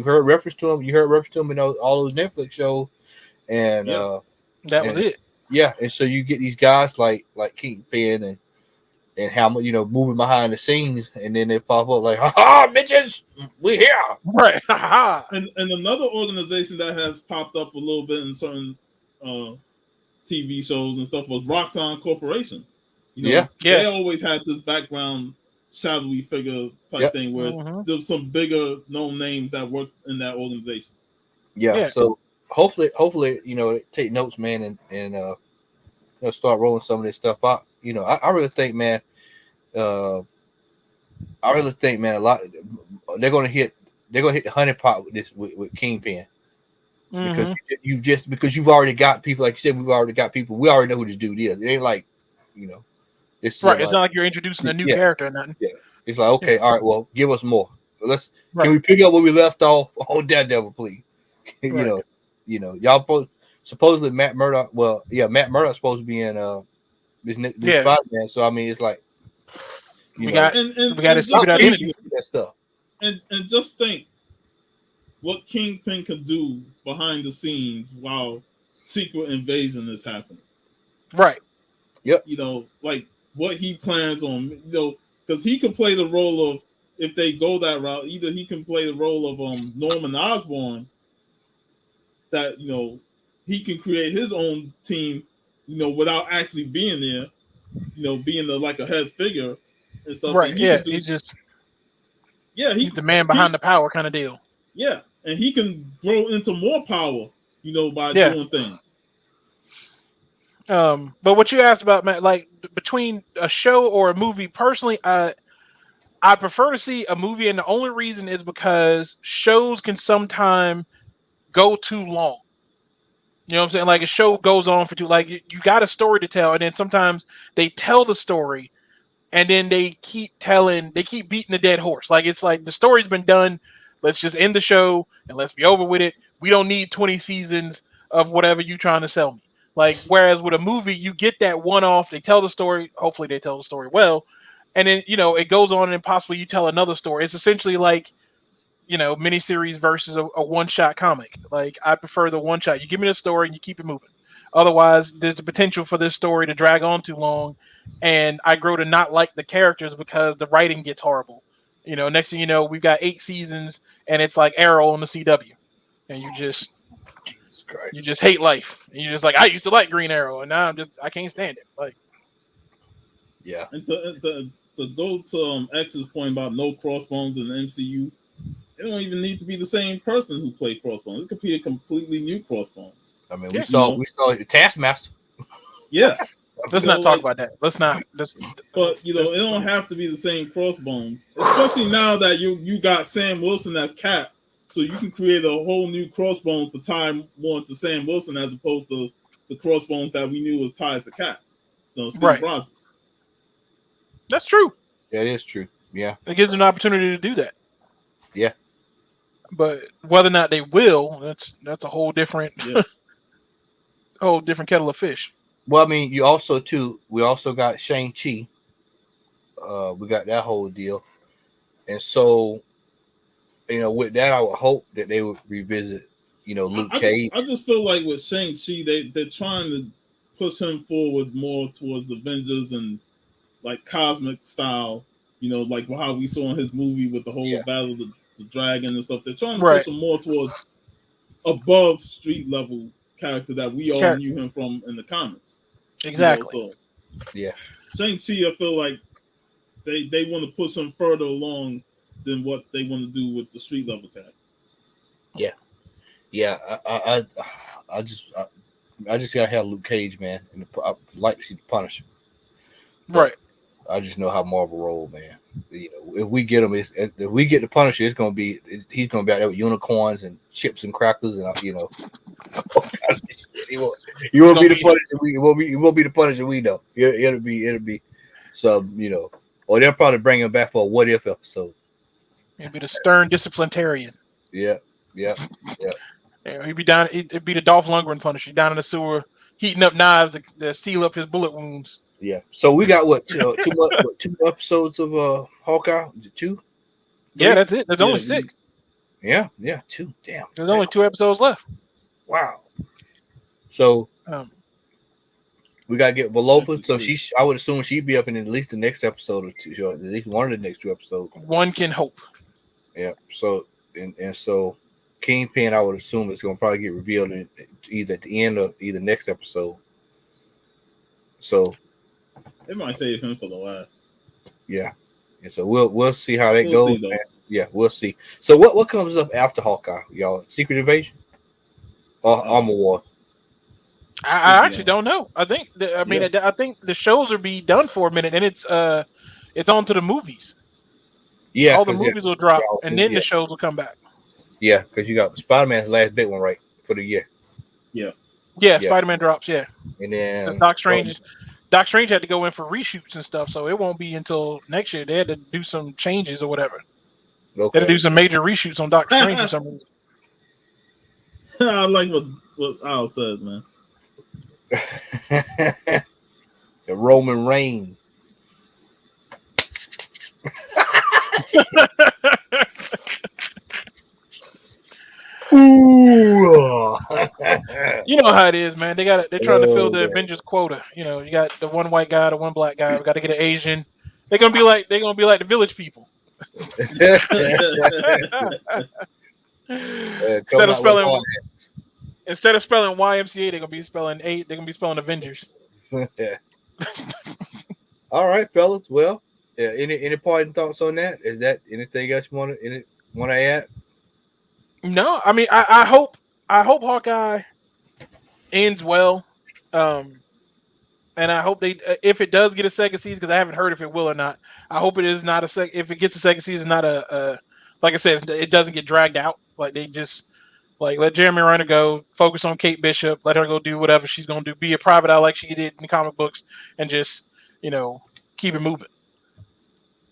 Speaker 1: heard reference to him. You heard reference to him in all those Netflix shows, and
Speaker 5: that was it.
Speaker 1: Yeah, and so you get these guys like Kingpin and Hammer, moving behind the scenes, and then they pop up like, "Ha, bitches, we here!"
Speaker 5: Right.
Speaker 2: And another organization that has popped up a little bit in certain TV shows and stuff was Roxxon Corporation. They always had this background shadowy figure type thing where there's some bigger known names that work in that organization.
Speaker 1: Yeah. So hopefully, take notes, man, and start rolling some of this stuff out. I really think, man, a lot they're gonna hit the honey pot with this with Kingpin. Because you've already got people, like you said, we've already got people. We already know who this dude is. It ain't like, it's
Speaker 5: right. It's not like you're introducing a new character or nothing.
Speaker 1: Yeah, it's like, okay, all right, well, give us more. Can we pick up where we left off on Daredevil, please? Y'all supposedly Matt Murdock. Well, Matt Murdock's supposed to be in this Spider-Man. So I mean, it's like
Speaker 5: we got to see
Speaker 2: that stuff. And just think what Kingpin could do behind the scenes while Secret Invasion is happening.
Speaker 5: Right.
Speaker 1: Yep.
Speaker 2: Like what he plans on, because he can play the role of, if they go that route, either he can play the role of Norman Osborn, that he can create his own team, without actually being there, being like a head figure and stuff.
Speaker 5: Right.
Speaker 2: And
Speaker 5: he's
Speaker 2: he's
Speaker 5: the man behind the power kind of deal.
Speaker 2: Yeah, and he can grow into more power, by doing things.
Speaker 5: But what you asked about, Matt, like between a show or a movie, personally, I prefer to see a movie, and the only reason is because shows can sometimes go too long. You know what I'm saying? Like a show goes on for too, like you got a story to tell, and then sometimes they tell the story, and then they keep beating the dead horse. Like it's like the story's been done. Let's just end the show and let's be over with it. We don't need 20 seasons of whatever you're trying to sell me. Like, whereas with a movie, you get that one-off. They tell the story. Hopefully, they tell the story well, and then it goes on, and possibly you tell another story. It's essentially like, miniseries versus a one-shot comic. Like, I prefer the one-shot. You give me the story and you keep it moving. Otherwise, there's the potential for this story to drag on too long, and I grow to not like the characters because the writing gets horrible. Next thing you know, we've got 8 seasons, and it's like Arrow on the CW, and you just hate life. And you're just like, I used to like Green Arrow, and now I can't stand it. Like,
Speaker 1: yeah.
Speaker 2: And to go to X's point about no Crossbones in the MCU, it don't even need to be the same person who played Crossbones. It could be a completely new Crossbones.
Speaker 1: I mean, we saw the Taskmaster.
Speaker 2: Yeah.
Speaker 5: Let's not talk about that. Let's not.
Speaker 2: But it don't have to be the same Crossbones, especially now that you got Sam Wilson as Cap, so you can create a whole new Crossbones to tie more to Sam Wilson as opposed to the Crossbones that we knew was tied to Cap. Steve Rogers.
Speaker 5: That's true.
Speaker 1: That is true. Yeah,
Speaker 5: it gives them an opportunity to do that.
Speaker 1: Yeah,
Speaker 5: but whether or not they will, that's a whole different, whole different kettle of fish.
Speaker 1: Well, I mean, we also got Shang-Chi. We got that whole deal. And so, with that, I would hope that they would revisit, Luke Cage.
Speaker 2: I just feel like with Shang-Chi, they're trying to push him forward more towards the Avengers and like cosmic style. You know, like how we saw in his movie with the whole battle of the dragon and stuff. They're trying to push him more towards above street level character that we all knew him from in the comics.
Speaker 5: Exactly.
Speaker 2: You know, so Shang-Chi, I feel like they want to push him further along than what they want to do with the street level character.
Speaker 1: I just gotta have Luke Cage, man, and I like to see the Punisher.
Speaker 5: Right.
Speaker 1: I just know how Marvel roll, man. You know, if we get him, if we get the Punisher, he's gonna be out there with unicorns and chips and crackers, and he won't be the Punisher. He won't be the Punisher we know. It'll be some, you know, or they'll probably bring him back for a what if episode.
Speaker 5: He'll be the stern disciplinarian.
Speaker 1: Yeah.
Speaker 5: He'd be down. It'd be the Dolph Lundgren Punisher down in the sewer, heating up knives to seal up his bullet wounds.
Speaker 1: Yeah. So we got two episodes of Hawkeye? Is it 2?
Speaker 5: Yeah, that's it. There's only 6.
Speaker 1: Yeah, 2. Damn.
Speaker 5: There's only 2 episodes left.
Speaker 1: Wow. So we gotta get Valopa. So I would assume she'd be up in at least the next episode or 2, at least one of the next 2 episodes.
Speaker 5: One can hope.
Speaker 1: Yeah. So and so Kingpin, I would assume it's gonna probably get revealed either at the end of either next episode. So
Speaker 2: they might save him for the last.
Speaker 1: Yeah. And so we'll see how that goes. We'll see. So what comes up after Hawkeye, y'all? Secret Invasion or Armor War?
Speaker 5: I actually don't know. I think I think the shows will be done for a minute, and it's on to the movies.
Speaker 1: Yeah,
Speaker 5: all the movies will drop, and then the shows will come back. Yeah,
Speaker 1: because you got Spider-Man's last big one, right, for the year.
Speaker 2: Yeah.
Speaker 5: Spider-Man drops. Yeah,
Speaker 1: and then
Speaker 5: Doc Strange had to go in for reshoots and stuff, so it won't be until next year. They had to do some changes or whatever. Okay. They had to do some major reshoots on Doc Strange for some reason.
Speaker 2: I like what Al said, man.
Speaker 1: The Roman Reigns. Ooh.
Speaker 5: You know how it is, man. They're trying to fill the Avengers quota. You know, you got the one white guy, the one black guy. We got to get an Asian. They're gonna be like the Village People. Instead of spelling YMCA, they're gonna be spelling Avengers.
Speaker 1: All right, fellas. Well, any parting thoughts on that? Is that anything else you want to add?
Speaker 5: No, I mean I hope Hawkeye ends well, and I hope if it does get a second season, because I haven't heard if it will or not. I hope it is not if it gets a second season, not a like I said, it doesn't get dragged out. Like they just let Jeremy Renner go, focus on Kate Bishop, let her go do whatever she's gonna do, be a private eye like she did in the comic books, and just keep it moving.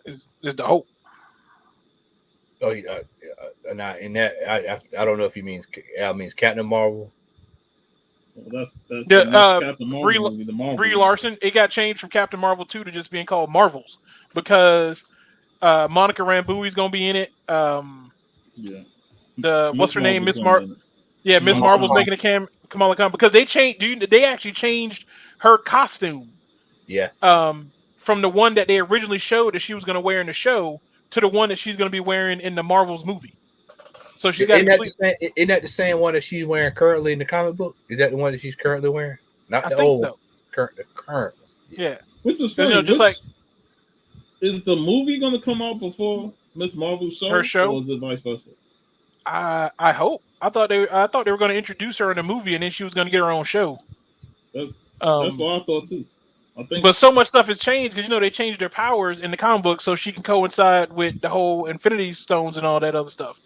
Speaker 5: Is the hope.
Speaker 1: Oh yeah. In that, I don't know if he means Captain Marvel.
Speaker 2: Well, that's Captain Marvel movie, the Marvel.
Speaker 5: Brie Larson. It got changed from Captain Marvel 2 to just being called Marvels because Monica Rambeau is gonna be in it. What's her name? Miss Marvel. Yeah, Miss Marvel's making a Kamala Khan because they actually changed her costume.
Speaker 1: Yeah.
Speaker 5: From the one that they originally showed that she was gonna wear in the show to the one that she's gonna be wearing in the Marvels movie. So she's got.
Speaker 1: Isn't that the same one that she's wearing currently in the comic book? Is that the one that she's currently wearing? Not the old one. The current.
Speaker 5: Yeah.
Speaker 2: Which is funny. Is the movie going to come out before Miss Marvel's show?
Speaker 5: Her show,
Speaker 2: or is it vice versa?
Speaker 5: I hope. I thought they were going to introduce her in the movie, and then she was going to get her own show.
Speaker 2: That's what I thought too.
Speaker 5: But so much stuff has changed because they changed their powers in the comic book so she can coincide with the whole Infinity Stones and all that other stuff.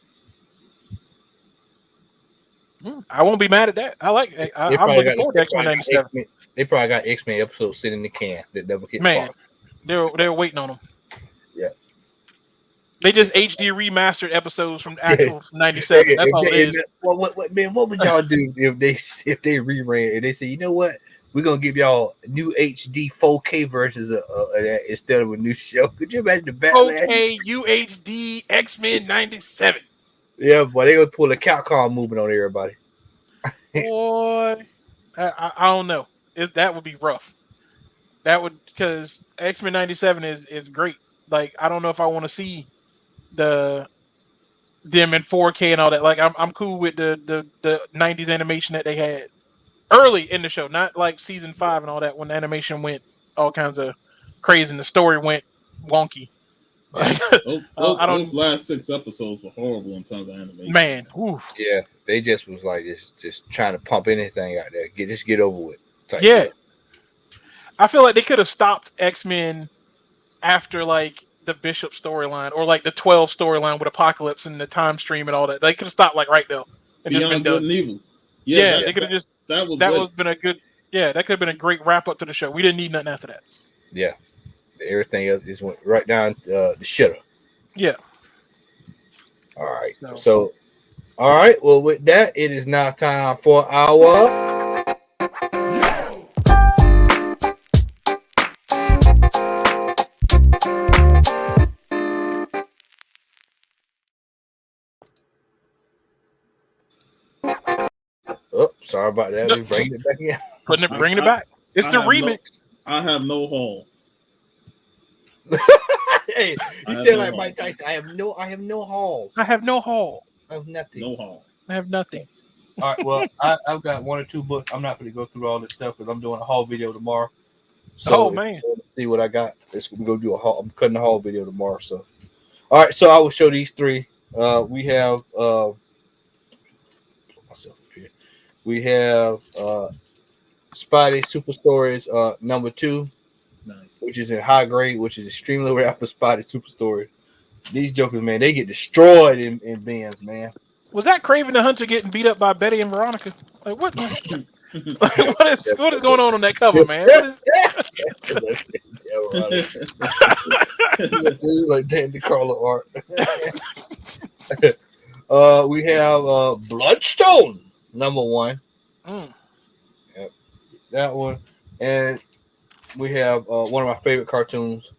Speaker 5: I won't be mad at that. I like it. I'm looking forward to X-Men 97.
Speaker 1: They probably got X-Men episodes sitting in the can that never get
Speaker 5: caught. They're waiting on them.
Speaker 1: Yeah.
Speaker 5: They just HD remastered episodes from actual 97. That's all it is.
Speaker 1: What would y'all do if they reran and they say, you know what? We're gonna give y'all new HD 4K versions of that instead of a new show. Could you imagine the backlash?
Speaker 5: 4K UHD X-Men 97.
Speaker 1: Yeah, boy, they gonna pull a Capcom movement on everybody.
Speaker 5: Boy, I don't know. that would be rough. That would because X-Men 97 is great. Like I don't know if I want to see them in 4K and all that. Like I'm cool with the 90s animation that they had early in the show, not like season 5 and all that when the animation went all kinds of crazy and the story went wonky. I don't.
Speaker 2: Those last 6 episodes were horrible in terms of animation.
Speaker 5: Man, oof.
Speaker 1: Yeah, they just was like just trying to pump anything out there. Get over with.
Speaker 5: Yeah. I feel like they could have stopped X-Men after like the Bishop storyline or like the 12 storyline with Apocalypse and the time stream and all that. They could have stopped like right now. And just been
Speaker 2: Beyond Good
Speaker 5: done.
Speaker 2: and Evil.
Speaker 5: Yeah, they could have just
Speaker 2: that was
Speaker 5: been a good. Yeah, that could have been a great wrap up to the show. We didn't need nothing after that.
Speaker 1: Yeah, everything else just went right down the shitter.
Speaker 5: Yeah.
Speaker 1: All right. So, all right. Well, with that, it is now time for our. Oh, sorry about that. We bringing it back in.
Speaker 5: Bringing it back. It's the remix.
Speaker 2: I have no haul.
Speaker 1: Hey, you said like Mike Tyson. I have no haul.
Speaker 5: I have no haul.
Speaker 1: I have nothing.
Speaker 2: No haul.
Speaker 5: I have nothing.
Speaker 1: All right. Well, I've got 1 or 2 books. I'm not going to go through all this stuff because I'm doing a haul video tomorrow. So
Speaker 5: man,
Speaker 1: see what I got. We're going to do a haul. I'm cutting a haul video tomorrow. So, all right. So I will show these 3. We have myself here. We have Spidey Super Stories number 2.
Speaker 2: Nice.
Speaker 1: Which is in high grade, which is extremely rare for Spidey Super Story. These jokers, man, they get destroyed in bins, man.
Speaker 5: Was that Craven the Hunter getting beat up by Betty and Veronica? Like what? What is going on that cover, man?
Speaker 1: Like Dandy Carlo art. We have Bloodstone number 1. Yep. That one, and we have one of my favorite cartoons.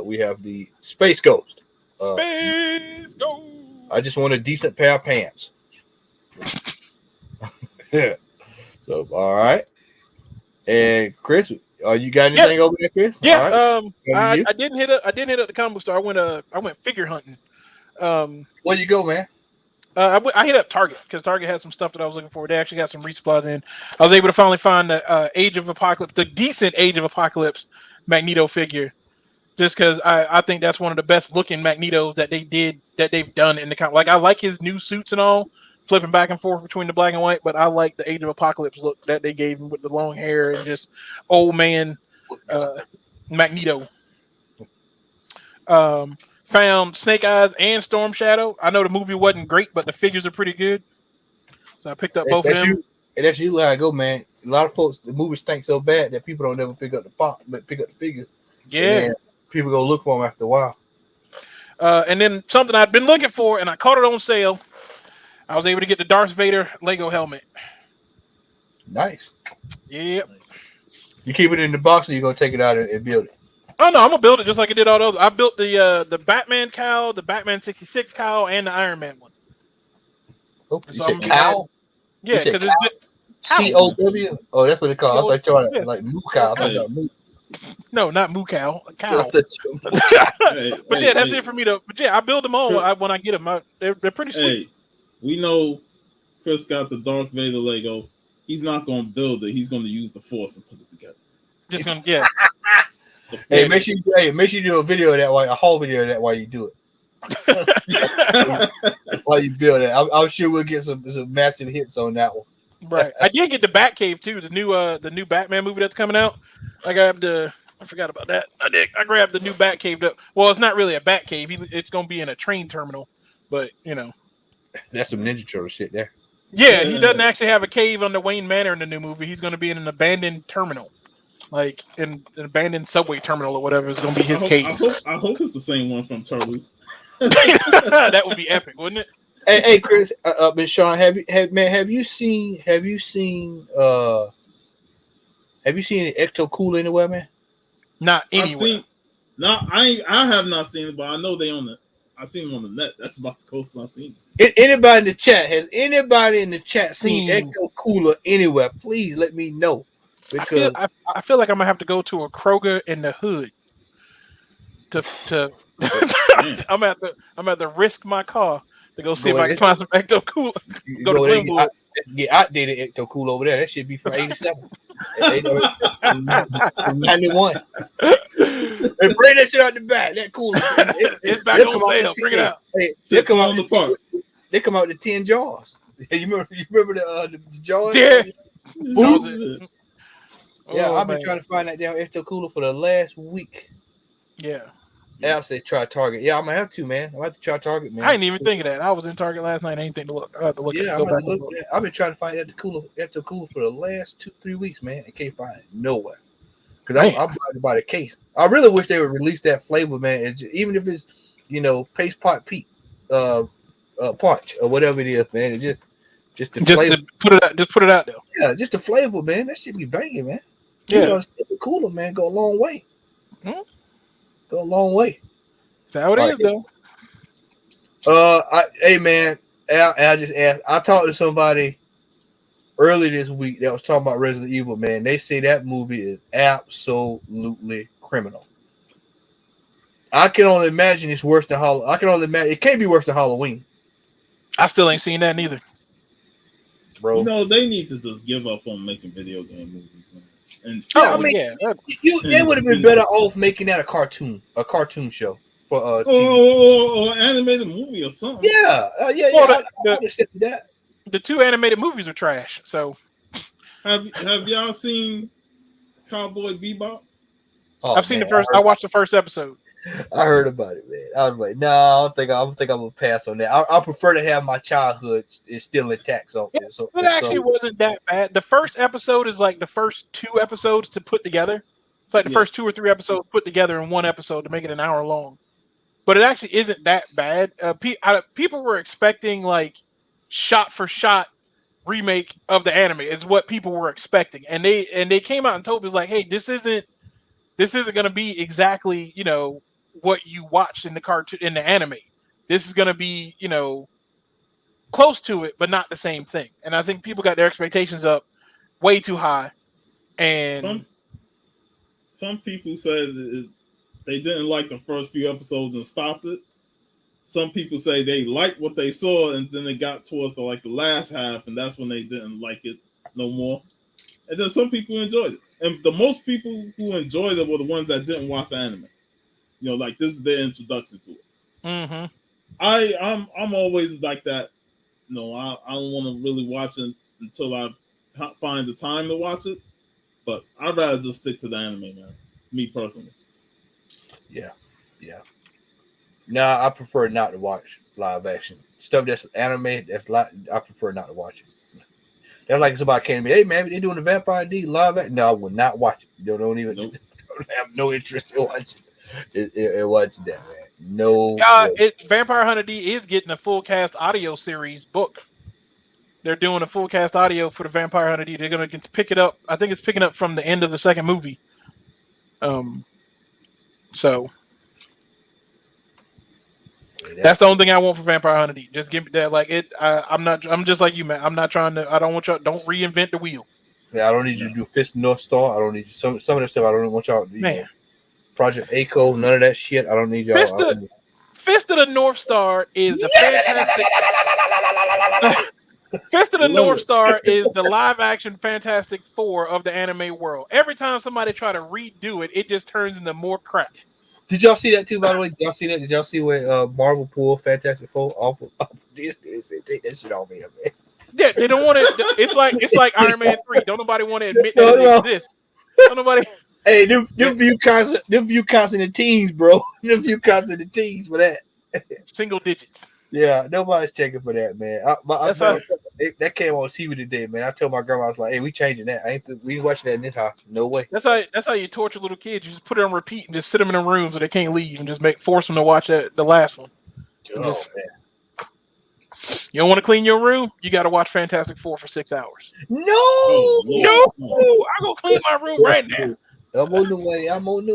Speaker 1: We have the Space Ghost.
Speaker 5: Space Ghost.
Speaker 1: I just want a decent pair of pants. Yeah. So, all right. And Chris, you got anything over there, Chris?
Speaker 5: Yeah.
Speaker 1: Right.
Speaker 5: I didn't hit up the comic book store. I went figure hunting.
Speaker 1: Where'd you go, man?
Speaker 5: I hit up Target because Target had some stuff that I was looking for. They actually got some resupplies in. I was able to finally find the Age of Apocalypse, the decent Age of Apocalypse Magneto figure, just because I think that's one of the best looking Magnetos that they've done in the comic. Like I like his new suits and all, flipping back and forth between the black and white, but I like the Age of Apocalypse look that they gave him with the long hair and just old man Magneto. Found Snake Eyes and Storm Shadow. I know the movie wasn't great, but the figures are pretty good. So I picked up both of them.
Speaker 1: And that's usually how I go, man. A lot of folks, the movie stinks so bad that people don't ever pick up the figures.
Speaker 5: Yeah.
Speaker 1: People go look for them after a while.
Speaker 5: And then something I'd been looking for, and I caught it on sale. I was able to get the Darth Vader Lego helmet.
Speaker 1: Nice.
Speaker 5: Yep.
Speaker 2: Nice.
Speaker 1: You keep it in the box, or you gonna take it out and build it?
Speaker 5: Oh no, I'm gonna build it just like I did all those. I built the Batman cowl, the Batman 66 cowl, and the Iron Man one.
Speaker 1: Oh,
Speaker 5: So
Speaker 1: you said cow?
Speaker 5: Yeah, because it's just
Speaker 1: COW. Oh, that's what they call it. I thought you were like moo cow.
Speaker 5: No, not moo cow. Cow.
Speaker 2: Hey,
Speaker 5: But yeah, that's it for me though. But yeah, I build them all when I get them. They're pretty sweet.
Speaker 2: Hey, we know Chris got the Darth Vader Lego. He's not going to build it. He's going to use the Force and put it together.
Speaker 5: Just gonna, yeah.
Speaker 1: Hey, make sure you do a video of that a haul video of that while you do it. While you build it, I'm sure we'll get some massive hits on that one.
Speaker 5: Right. I did get the Batcave too, the new Batman movie that's coming out. I forgot about that. I grabbed the new Batcave. Well, it's not really a Batcave. It's gonna be in a train terminal, but you know.
Speaker 1: That's some Ninja Turtle shit there.
Speaker 5: Yeah, he doesn't actually have a cave under Wayne Manor in the new movie. He's gonna be in an abandoned terminal. Like in an abandoned subway terminal or whatever is going to be his cave.
Speaker 2: I hope it's the same one from Turtles.
Speaker 5: That would be epic, wouldn't it?
Speaker 1: Hey, Chris, Miss Sean, have you seen the Ecto Cool anywhere, man?
Speaker 5: Not anywhere.
Speaker 2: I have not seen it, but I know they on it. I seen them on the net. That's about the closest I've seen it.
Speaker 1: Anybody in the chat? Has anybody in the chat seen Ecto Cooler anywhere? Please let me know. because
Speaker 5: I feel like I'm gonna have to go to a Kroger in the hood to I'm at the risk my car to go see if I can find some Ecto Cooler. Go to
Speaker 1: go there and
Speaker 5: Glenwood.
Speaker 1: get outdated Ecto Cool over there. That should be from 87. 91. And bring that shit out the back. That cooler.
Speaker 5: It's back on sale. Bring it out.
Speaker 1: Hey,
Speaker 2: Sit on the park.
Speaker 1: they come out the 10 jars. You remember the jars?
Speaker 5: Yeah.
Speaker 1: Yeah, I've been trying to find that damn Ecto Cooler for the last week.
Speaker 5: Yeah.
Speaker 1: I said try Target. Yeah, I'm gonna have to, man. I'm gonna have to try Target, man.
Speaker 5: I didn't even think of that. I was in Target last night. I ain't think to look. I have to look.
Speaker 1: Yeah,
Speaker 5: Go back and
Speaker 1: look
Speaker 5: look.
Speaker 1: I've been trying to find Ecto Cooler for the last 2-3 weeks, man. I can't find it nowhere. Because I'm blinded by the case. I really wish they would release that flavor, man. Even if it's, Paste Pot Pete, punch or whatever it is, man. It's just the flavor.
Speaker 5: To put it out. Just put it out there.
Speaker 1: Yeah, just the flavor, man. That should be banging, man.
Speaker 5: Yeah.
Speaker 1: The cooler, man, go a long way.
Speaker 5: Hmm?
Speaker 1: Go a long way.
Speaker 5: That's how it is, though.
Speaker 1: Hey, man, I just asked. I talked to somebody early this week that was talking about Resident Evil, man. They say that movie is absolutely criminal. I can only imagine it's worse than Halloween. I can only imagine it can't be worse than Halloween.
Speaker 5: I still ain't seen that neither.
Speaker 1: Bro.
Speaker 2: They need to just give up on making video game movies, man. And
Speaker 1: they would have been better off making that a cartoon show for
Speaker 2: or animated movie or something.
Speaker 1: Yeah.
Speaker 5: Well,
Speaker 1: I accept that.
Speaker 5: The 2 animated movies are trash. So
Speaker 2: have y'all seen Cowboy Bebop?
Speaker 1: Oh,
Speaker 5: I've seen the first. I watched the first episode.
Speaker 1: I heard about it, man. I was like, no, I don't think I'm gonna pass on that. I prefer to have my childhood is still intact. So
Speaker 5: it actually wasn't that bad. The first episode is like the first 2 episodes to put together. It's like the first 2 or 3 episodes put together in one episode to make it an hour long. But it actually isn't that bad. People were expecting like shot for shot remake of the anime is what people were expecting, and they came out and told us like, hey, this isn't going to be exactly what you watched in the cartoon in the anime. This is going to be close to it, but not the same thing. And I think people got their expectations up way too high. And
Speaker 2: some people said they didn't like the first few episodes and stopped it. Some people say they liked what they saw, and then they got towards the last half, and that's when they didn't like it no more. And then some people enjoyed it, and the most people who enjoyed it were the ones that didn't watch the anime. Like this is their introduction to it.
Speaker 5: Mm-hmm.
Speaker 2: I'm always like that. I don't want to really watch it until I find the time to watch it. But I'd rather just stick to the anime, man. Me personally.
Speaker 1: Yeah. Nah, I prefer not to watch live action stuff that's anime. I prefer not to watch it. That's like somebody came to me, hey man, they doing the Vampire D live action. No, I will not watch it. Don't have no interest in watching it. Watching that, man. No.
Speaker 5: Vampire Hunter D is getting a full cast audio series book. They're doing a full cast audio for the Vampire Hunter D. They're gonna pick it up. I think it's picking up from the end of the second movie. So that's the only thing I want for Vampire Hunter D. Just give me that. I'm just like you, man. I'm not trying to. I don't want y'all. Don't reinvent the wheel.
Speaker 1: Yeah, I don't need you to do Fist North Star. I don't need you. Some of that stuff. I don't want y'all to do. Project ACO. None of that shit. I don't need y'all.
Speaker 5: Fist of the North Star is the fantastic. Fist of the North Star is the live action Fantastic Four of the anime world. Every time somebody try to redo it, it just turns into more crap.
Speaker 1: Did y'all see that too? By the way, did y'all see that? Did y'all see where Marvel pulled Fantastic Four off of Disney? Take that shit off me, man.
Speaker 5: Yeah, they don't want it. It's like Iron Man 3. Don't nobody want to admit that it exists. Don't nobody.
Speaker 1: Hey, them view counts in the teens, bro. Them view counts in the teens for that.
Speaker 5: Single digits.
Speaker 1: Yeah, nobody's checking for that, man. That came on TV today, man. I told my grandma, I was like, "Hey, we changing that. We ain't watching that in this house. No way." That's
Speaker 5: how you torture little kids. You just put it on repeat and just sit them in a room so they can't leave, and just force them to watch the last one.
Speaker 1: Man.
Speaker 5: You don't want to clean your room? You got to watch Fantastic Four for 6 hours.
Speaker 1: No,
Speaker 5: I'm gonna clean my room right now.
Speaker 1: I'm on the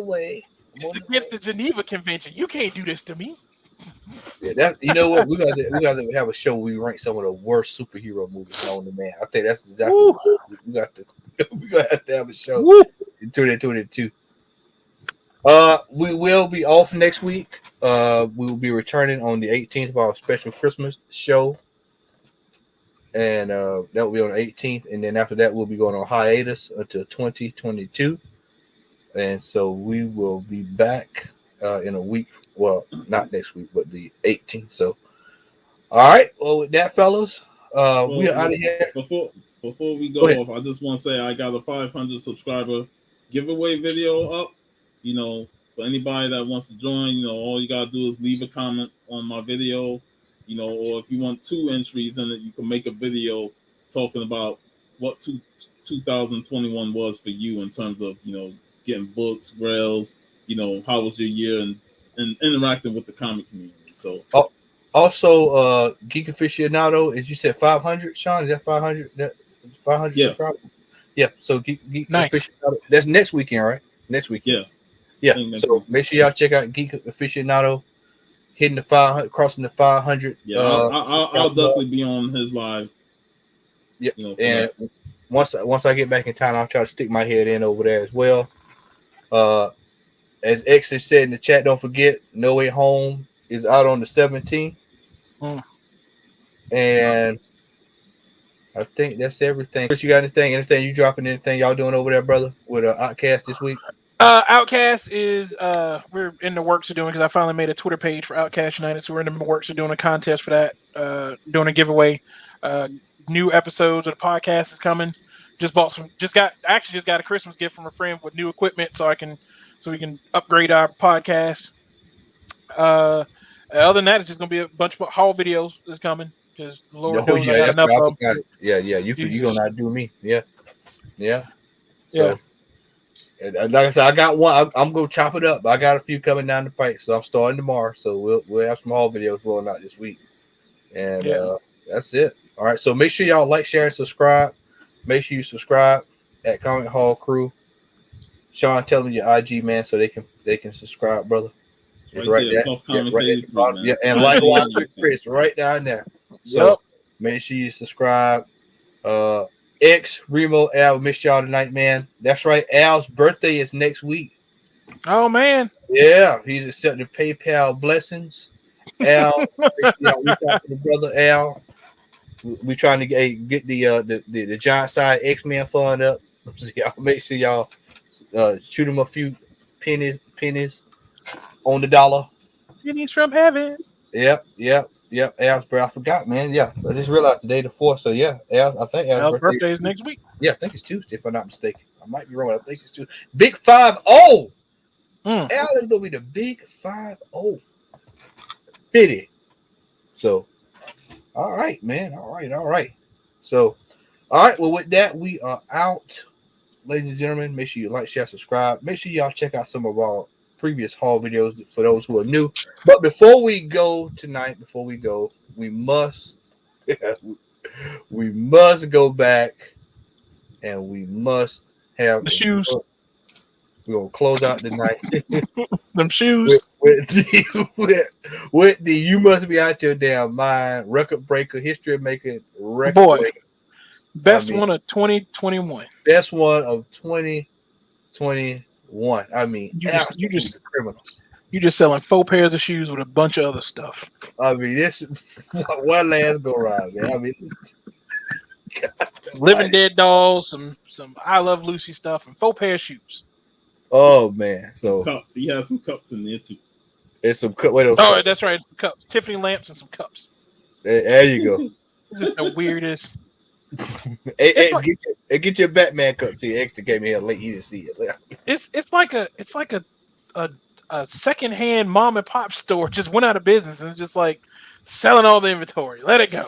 Speaker 1: way.
Speaker 5: It's against the Geneva Convention. You can't do this to me.
Speaker 1: Yeah, you know what? We got to have a show where we rank some of the worst superhero movies on the man. I think that's exactly what we got to. We're gonna have to have a show
Speaker 5: Woo!
Speaker 1: in 2022. We will be off next week. We will be returning on the 18th of our special Christmas show. And that will be on the 18th. And then after that, we'll be going on hiatus until 2022. And so we will be back in a week. Well, not next week, but the 18th. So, all right. Well, with that, fellas, we are out of here.
Speaker 2: Before we go off, I just want to say I got a 500 subscriber giveaway video up. You know, for anybody that wants to join, you know, all you gotta do is leave a comment on my video. You know, or if you want 2 entries in it, you can make a video talking about what 2021 was for you in terms of, you know, getting books, grails, you know, how was your year and interacting with the comic community. So
Speaker 1: also Geek Aficionado, as you said, 500, Sean, is that 500? That 500?
Speaker 2: Yeah.
Speaker 1: Yeah. So Geek
Speaker 5: Nice.
Speaker 1: Aficionado, that's next weekend, right? Next weekend. Yeah. So make sure y'all check out Geek Aficionado. Hitting the 500, crossing the 500.
Speaker 2: Yeah, I'll definitely be on his live.
Speaker 1: Yeah,
Speaker 2: you know,
Speaker 1: and once I get back in town, I'll try to stick my head in over there as well. As X has said in the chat, don't forget, No Way Home is out on the 17th. And I think that's everything. Chris, you got anything? Anything you dropping? Anything y'all doing over there, brother, with Outcast this week?
Speaker 5: Outcast is we're in the works of doing, because I finally made a Twitter page for Outcast United, so we're in the works of doing a contest for that, doing a giveaway. New episodes of the podcast is coming. Just got a Christmas gift from a friend with new equipment, so we can upgrade our podcast. Other than that, it's just gonna be a bunch of haul videos that's coming, because Lord knows I got enough of them.
Speaker 1: Yeah, you gonna outdo me. Yeah.
Speaker 5: Yeah.
Speaker 1: And like I said, I got one. I'm gonna chop it up. I got a few coming down the pipe, so I'm starting tomorrow. So we'll have some haul videos rolling out this week, and that's it. All right. So make sure y'all like, share, and subscribe. Make sure you subscribe at Comic Hall Crew. Sean, tell them your IG, man, so they can subscribe, brother. It's right there. Yeah, and likewise, Chris, right down there. So make sure you subscribe. X, Remo, Al, missed y'all tonight, man. That's right. Al's birthday is next week.
Speaker 5: Oh, man.
Speaker 1: Yeah, he's accepting PayPal blessings. Al, reach out to the brother Al. We trying to get the giant side X-Men fund up. So y'all make sure y'all shoot him a few pennies on the dollar.
Speaker 5: Pennies from heaven.
Speaker 1: Yep. Al's birthday. I forgot, man. Yeah, I just realized today the 4th. So yeah, I think
Speaker 5: Al's birthday is next week.
Speaker 1: Yeah, I think it's Tuesday, if I'm not mistaken. I might be wrong. I think it's Tuesday. Big 5-0. Al is gonna be the big 5-0. 50. So, all right, man. All right. So, all right. Well, with that, we are out, ladies and gentlemen. Make sure you like, share, subscribe. Make sure y'all check out some of our previous haul videos for those who are new. But before we go tonight, we must go back and we must have
Speaker 5: the shoes.
Speaker 1: We're gonna close out the night.
Speaker 5: Them shoes
Speaker 1: with the You Must Be Out Your Damn Mind record breaker, history making record breaker.
Speaker 5: Best one of 2021.
Speaker 1: Best one of 2021. I mean,
Speaker 5: you just
Speaker 1: criminals.
Speaker 5: You just selling 4 pairs of shoes with a bunch of other stuff.
Speaker 1: I mean, this one last go round, man. I mean,
Speaker 5: Living Dead dolls, some I Love Lucy stuff, and 4 pair of shoes.
Speaker 1: Oh man, so
Speaker 2: cups. He has some cups in there too.
Speaker 1: There's some cups.
Speaker 5: Oh, that's right, some cups, Tiffany lamps, and some cups.
Speaker 1: There you go.
Speaker 5: Just the weirdest.
Speaker 1: Get your Batman cup. See, X came here late. He didn't see it.
Speaker 5: It's like a secondhand mom and pop store just went out of business and it's just like selling all the inventory. Let it go.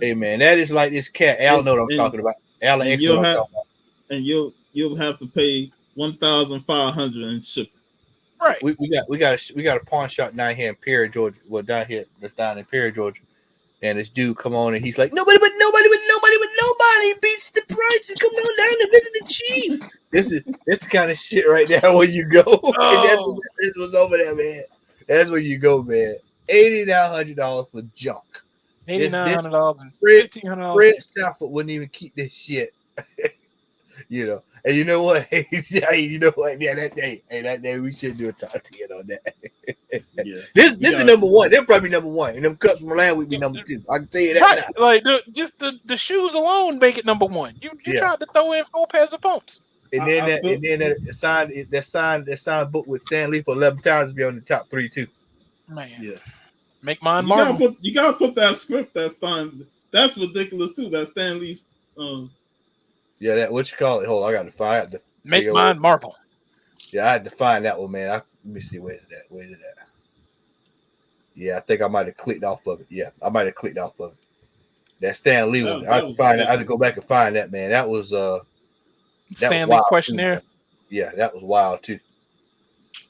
Speaker 1: Hey man, that is like this cat. Al know what I'm talking about. Al and X know what I'm talking about.
Speaker 2: And you'll have to pay $1,500 in shipping.
Speaker 5: Right.
Speaker 1: We got a pawn shop down here in Perry, Georgia. Well, down in Perry, Georgia. And this dude come on and he's like, nobody beats the prices. Come on down to visit the chief. It's kind of shit right there where you go.
Speaker 5: Oh.
Speaker 1: That's what's over there, man. That's where you go, man. $8,900 for junk.
Speaker 5: $8,900 and $1,500.
Speaker 1: Fred Stafford wouldn't even keep this shit. You know, and you know what? You know what? Yeah, that day, we should do a top 10 on that.
Speaker 2: Yeah.
Speaker 1: This is number one. They're probably number one, and them cuts from last week be number two. I can tell you that
Speaker 5: Right,
Speaker 1: now.
Speaker 5: like the shoes alone make it number one. You tried to throw in 4 pairs of pumps.
Speaker 1: And then that signed book with Stan Lee for 11 times be on the top 3 too.
Speaker 5: Man,
Speaker 2: Yeah.
Speaker 5: make mine marble.
Speaker 2: You gotta put that script that's time. That's ridiculous too. That Stan Lee's.
Speaker 1: Yeah, that what you call it? Hold on, I got to
Speaker 5: Make mine marble.
Speaker 1: Yeah, I had to find that one, man. Let me see, where's it at? Yeah, I think I might have clicked off of it. Yeah, I might have clicked off of it. That Stan Lee one. I can find it. I had to go back and find that, man. That was
Speaker 5: Stanley questionnaire.
Speaker 1: Too, yeah, that was wild too.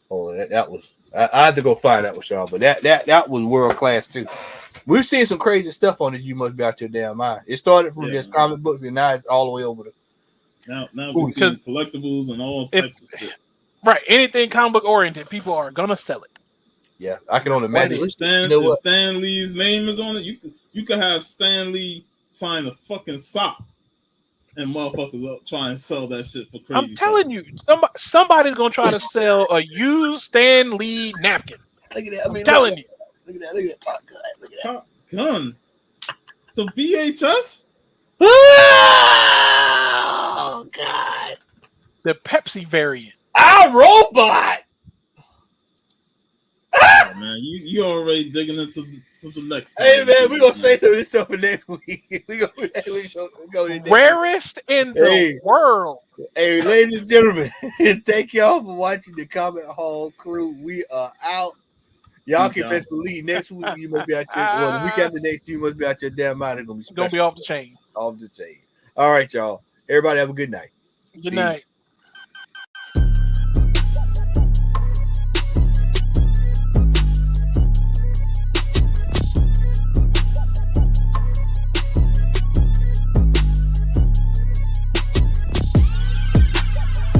Speaker 1: Oh, that was. I had to go find that one, Sean. But that was world class too. We've seen some crazy stuff on this. You must be out your damn mind. It started from just comic books, and now it's all the way over to.
Speaker 2: Now we see collectibles and all types of shit.
Speaker 5: Right, anything comic book oriented, people are gonna sell it.
Speaker 1: Yeah, I can only imagine.
Speaker 2: If Stan Lee's name is on it, you could have Stan Lee sign a fucking sock, and motherfuckers up try and sell that shit for crazy.
Speaker 5: I'm telling you, somebody's gonna try to sell a used Stan Lee napkin.
Speaker 1: Look at that!
Speaker 5: I'm telling you.
Speaker 1: Look at that! Top Gun! Look at that!
Speaker 2: Top Gun. The VHS.
Speaker 1: Oh God!
Speaker 5: The Pepsi variant.
Speaker 1: Our robot.
Speaker 2: Oh, man, you already digging into the next time.
Speaker 1: Hey man, we're gonna say this stuff for next week. we gonna go
Speaker 5: rarest in the world.
Speaker 1: Hey, ladies and gentlemen, thank y'all for watching the Comment Hall crew. We are out. Y'all can best believe next week you must be out your the week after next you must be out your damn mind. It's gonna be
Speaker 5: off the chain.
Speaker 1: Off the chain. All right, y'all. Everybody have a good night.
Speaker 5: Good night.